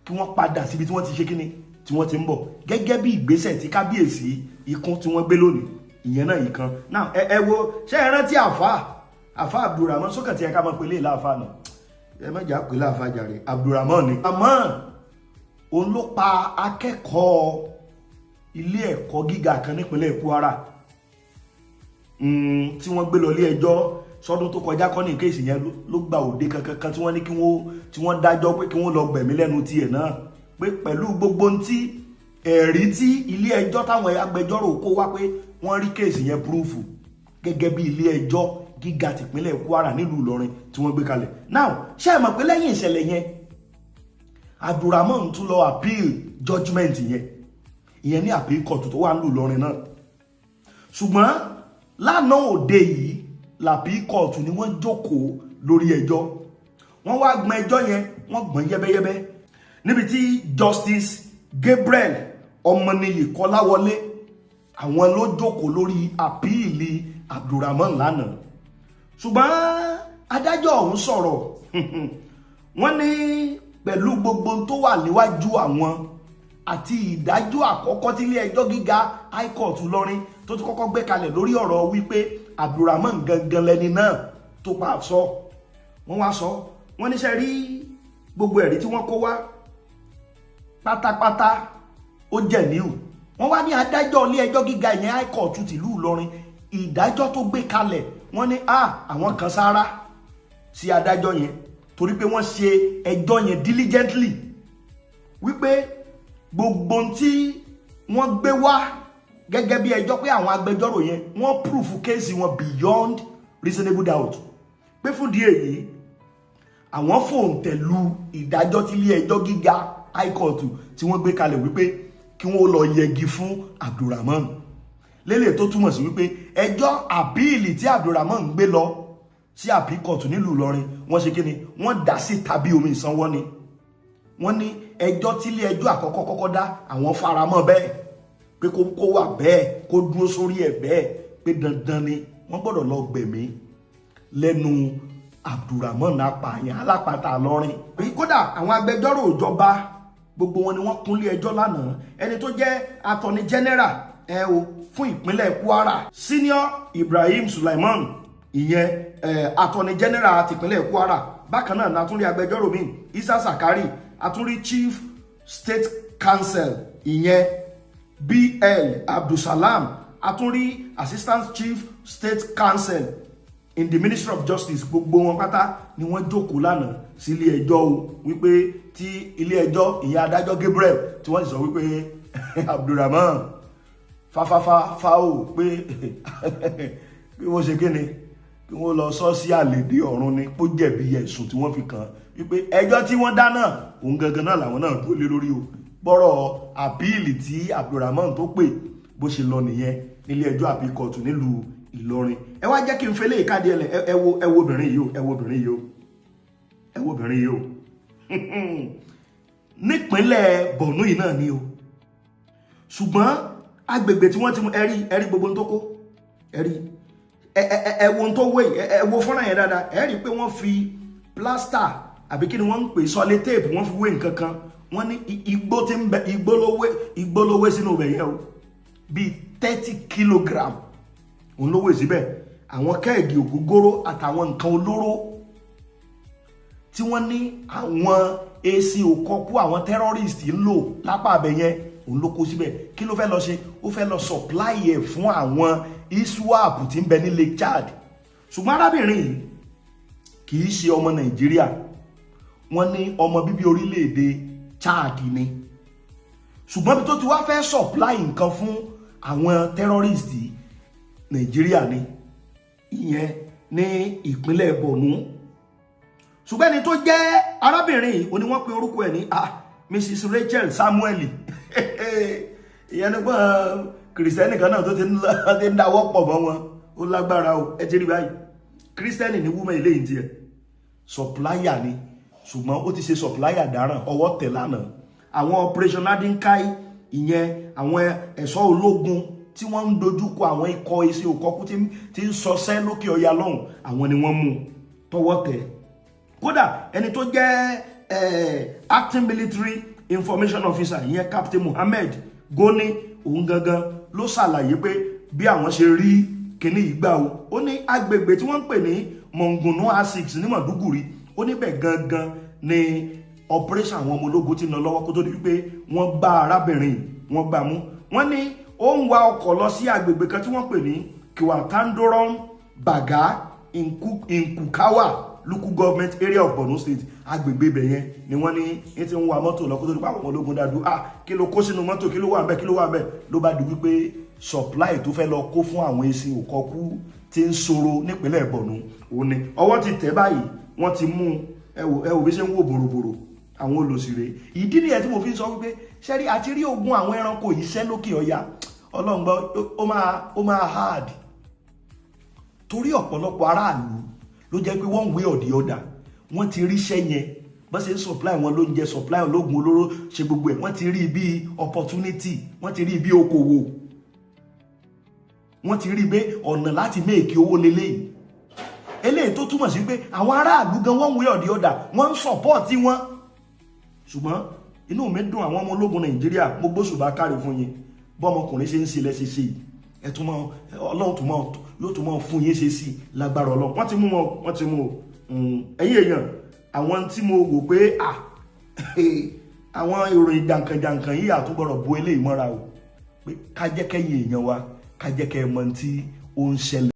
kí wọ́n padà síbi tí wọ́n ti ṣe kíni tí wọ́n ti ń bọ̀ gẹ́gẹ́ bí ìgbésẹ̀ tí Kábíyèsí Ikun tí wọ́n gbé lónìí ìyẹn náà ìkan. now ẹ wo ṣé ẹ rántí àfà Abdulrahman sókè tí ẹ ká máa pèlè láàfà náà ẹ má jà pèlè àfà jàre Abdulrahman ni. àmọ́ òun ló pa akẹ́kọ̀ọ́ ilé ẹ̀kọ́ gíga kan nípínlẹ̀ Kwara tí wọ́n gbé lọ ilé ẹjọ́ sọ́dún tó kọjá kọ́ ní kéèsì yẹn ló gba òde kankan tí wọ́n ní tí wọ́n dájọ́ pé kí wọ́n lọ gbẹ̀mí lẹ́nu tiẹ̀ náà pé pẹ̀lú gbogbo ẹ̀rí tí ilé ẹjọ́ táwọn agbẹjọ́rò kó wá pé wọ́n rí kéèsì yẹn púrúfù gẹ́gẹ́ bí ilé ẹjọ́ gíga tìpínlẹ̀ Kwara nílùú Ìlọrin tí wọ́n gbé kalẹ̀. now ṣé ẹ mọ̀ pé lẹ́yìn ìṣẹ̀lẹ̀ yẹn Abdulrahman tún lọ appeal judgement ìyẹn ní appeal court tó wà nílùú Ìlọrin náà. ṣùgbọ́n lánàá òde yìí l'appeal court ni wọ́n jókòó lórí ẹjọ́ wọ́n wá gbọ́n ẹjọ́ yẹn wọ́n gbọ́n yẹ́bẹ́yẹ́bẹ́ níbi tí Justice Gabriel Ọmọnìyí Kọ́láwọlé àwọn ló jókòó lórí appeal Abdulrahman lánàá. ṣùgbọ́n adájọ́ ọ̀hún sọ̀rọ̀ wọ́n ní pẹ̀lú gbogbo tó wà níwájú àwọn àti ìdájọ́ àkọ́kọ́ tí ilé ẹjọ́ gíga High Court Ìlọrin tó ti kọ́kọ́ gbé kalẹ̀ lórí ọ̀rọ̀ wípé Abdulrahman gangan lẹni náà tó pa sọ wọ́n wá sọ wọ́n níṣẹ́ rí gbogbo ẹ̀rí tí wọ́n kó wá pátápátá ó jẹ́ níhù. wọ́n wá ní adájọ́ ilé ẹjọ́ gíga ìyẹn High Court tìlú Ìlọrin ìdájọ́ tó gbé kalẹ̀ wọ́n ní àwọn kan sára sí adájọ́ yẹn torí pé wọ́n ṣe ẹjọ́ yẹn diligently wípé gbogbo tí wọ́n gbé wá gẹ́gẹ́ bí ẹjọ́ pé àwọn agbẹjọ́rò yẹn wọ́n proof case wọn beyond reasonable doubt pé fún díẹ̀ yìí àwọn fòǹtẹ̀lù ìdájọ́ tí ilé ẹjọ́ gíga High Court tí wọ́n gbé kalẹ̀ wípé kí wọ́n lọ yẹgi fún Abdulrahman lélẹ̀ tó túmọ̀ sí wípé ẹjọ́ àpíìlì tí Abdulrahman gbé lọ sí appeal court nílùú Ìlọrin wọ́n ṣe kíni wọ́n dá sí tàbí omi ìsanwó ni wọ́n ní ẹjọ́ tí ilé ẹjọ́ àkọ́kọ́ kọ́kọ́ dá àwọn faramọ́ bẹ́ẹ̀ pé kó wà bẹ́ẹ̀ kó dúró sórí ẹ̀ bẹ́ẹ̀ pé dandan ni wọ́n gbọ́dọ̀ lọ gbẹ̀mí lẹ́nu Abdulrahman apààyàn alápàtà Ìlọrin. kódà àwọn agbẹjọ́rò ìjọba gbogbo wọn ni wọ́n kúnlé ẹjọ́ lánàá ẹni tó jẹ́ attorney general fún ìpínlẹ̀ Kwara Senior Ibrahim Sulaiman ìyẹn attorney general tìpínlẹ̀ Kwara bákan náà látúndí agbẹjọ́rò mi Isa Sakari àtúndí chief state counsel ìyẹn BL Abdulsalam àtúndí assistant chief state counsel in the Ministry of Justice gbogbo wọn pátá ni wọ́n jókòó lánàá sí ilé ẹjọ́ o wípé tí ilé ẹjọ́ ìyẹn adájọ́ Gabriel tí wọ́n sì sọ wípé Abdulrahman fáfáfá fáwò pé wọ́n ṣe kíni kí wọ́n lọ sọ sí àlèdè ọ̀run ni kó jẹ̀bi ẹ̀sùn tí wọ́n fi kàn wípé ẹjọ́ tí wọ́n dá náà òun gangan náà làwọn náà tó lé lórí o gbọ́rọ̀ àpíìlì tí Abdulrahman tó pè bó ṣe lọ nìyẹn nílé ẹjọ́ àbíkọ̀tù nílùú Ìlọrin. Ẹ wá jẹ́ kí n fẹ́lẹ́ ìkádìí ẹlẹ̀ ẹ wo obìnrin yìí o ẹ wo obìnrin yìí o ẹ wo obìnrin yìí o nípínlẹ̀ Borno yìí náà ni o ṣùgbọ́n agbègbè tí wọ́n ti mú ẹ̀rí gbogbo tó kó ẹ̀wọ̀n tó wé ẹ̀wọ̀ fọ́nrán yẹn dáadáa ẹ̀rí pé wọ́n fi plaster àbí kí ni wọ́n ń pè solid tape wọ́n fi wé nǹkan kan wọ́n ní igbó tí ń bẹ igbó ló wé sínú ibẹ̀ yẹn o bíi 30 kilogram òun ló wé síbẹ̀ àwọn kẹ́ẹ̀gì ògógóró àtàwọn nǹkan olóró tí wọ́n ní àwọn èsì òkọ́kú àwọn terrorist ń lò lápá abẹ yẹn òun ló kó síbẹ̀ kí ló fẹ́ lọ ṣe ó fẹ́ lọ supply ẹ̀ fún àwọn iswap tí ń bẹ ní Lake Chad ṣùgbọ́n arábìnrin yìí kì í ṣe ọmọ Nàìjíríà wọ́n ní ọmọ bíbí orílẹ̀-èdè Chad ni ṣùgbọ́n bí tó ti wá fẹ́ supply nǹkan fún àwọn terrorist Nàìjíríà ni ìyẹn ní ìpínlẹ̀ Borno ṣùgbọ́n ẹni tó jẹ́ arábìnrin yìí ó ní wọ́n pe orúkọ ẹ̀ ní Mrs. Rachel Samuel ìyẹn nígbà kìrìsìtẹ́nì kan náà tó ti ń dáwọ́ pọ̀ mọ́ wọn ó lágbára o ẹ ti rí báyìí kìrìsìtẹ́nì ní wúmọ̀ ilé yìí tiẹ̀ supplier ni ṣùgbọ́n ó ti ṣe supplier dáràn ọwọ́ tẹ̀ lánàá àwọn operation Ladinkai ìyẹn àwọn ẹ̀ṣọ́ ológun tí wọ́n ń dojúkọ àwọn ikọ̀ iṣẹ́ òkọ́kú tí ń sọsẹ́ lókè ọya lọ́hùn àwọn ni wọ́n mú tọwọ́ tẹ̀ kódà ẹni tó jẹ́ acting military information officer ìyẹn Captain Mohammed Goni òun gangan ló ṣàlàyé pé bí àwọn ṣe rí kíní ìgbà o ó ní agbègbè tí wọ́n ń pè ní Mongunu A6 ní Maiduguri ó níbẹ̀ gangan ni operation àwọn ọmọ ológun ti ń lọ lọ́wọ́ kó tó di wípé wọ́n bá arábìnrin wọ́n gbà mú wọ́n ní ó ń wa ọkọ̀ lọ sí agbègbè kan tí wọ́n pè ní Kiwatandoron Baga Nkukawa local government area of Borno State agbègbè ibẹ̀ yẹn ni wọ́n ní ti ń wa mọ́tò lọ kó tó di pé àwọn ológun dàdú kí ló kó sínú mọ́tò kí ló wà ńbẹ̀ ló bá di wípé supply tó fẹ́ lọ kó fún àwọn èsì òkọ́kú tí ń ṣòro nípínlẹ̀ Borno òun ni ọwọ́ ti tẹ̀ báyìí wọ́n ti mú ẹwò bí ṣe ń wò bòròbòrò àwọn olòṣèré ìdí nìyẹn tí mo fi ń sọ wípé ṣẹ́rí àti rí ogun àwọn ẹranko yìí ṣẹ́ lókè ọya ọlọ́ngbọ́ ó máa hard torí ọ̀pọ̀lọpọ̀ aráàlú ló jẹ́ pé one way or the other wọ́n ti rí iṣẹ́ yẹn bọ́n ṣe ń supply wọn lóúnjẹ supply ológun olóró ṣe gbogbo ẹ̀ wọ́n ti rí bí opportunity wọ́n ti rí bí okòwò wọ́n ti rí bí ọ̀nà láti méèkì owó lélẹ́yìí eléyìí tó túmọ̀ sí pé àwọn aráàlú gan one way or the other wọ́n ń support wọn ṣùgbọ́n inú mi dùn àwọn ọmọ ológun Nàìjíríà mo gbóṣùbà káre fún yín bọ́mọkùnrin ṣe ń ṣe lẹ́sẹ̀ ṣe ẹ tún mọ Ọlọ́run yóò tún mọ fún yín ṣe sí lágbára Ọlọ́run wọ́n ti mú ẹ̀yin èèyàn àwọn tí mo wò pé àwọn ìròyìn jàǹkànjàǹkàn yìí àtúgbọ̀rọ̀ bo eléyìí mọ́ra o pé ká jẹ́ kẹ́yìn èèyàn wa ká jẹ́ kẹ́ ẹ mọ̀ tí ó ń ṣẹlẹ̀.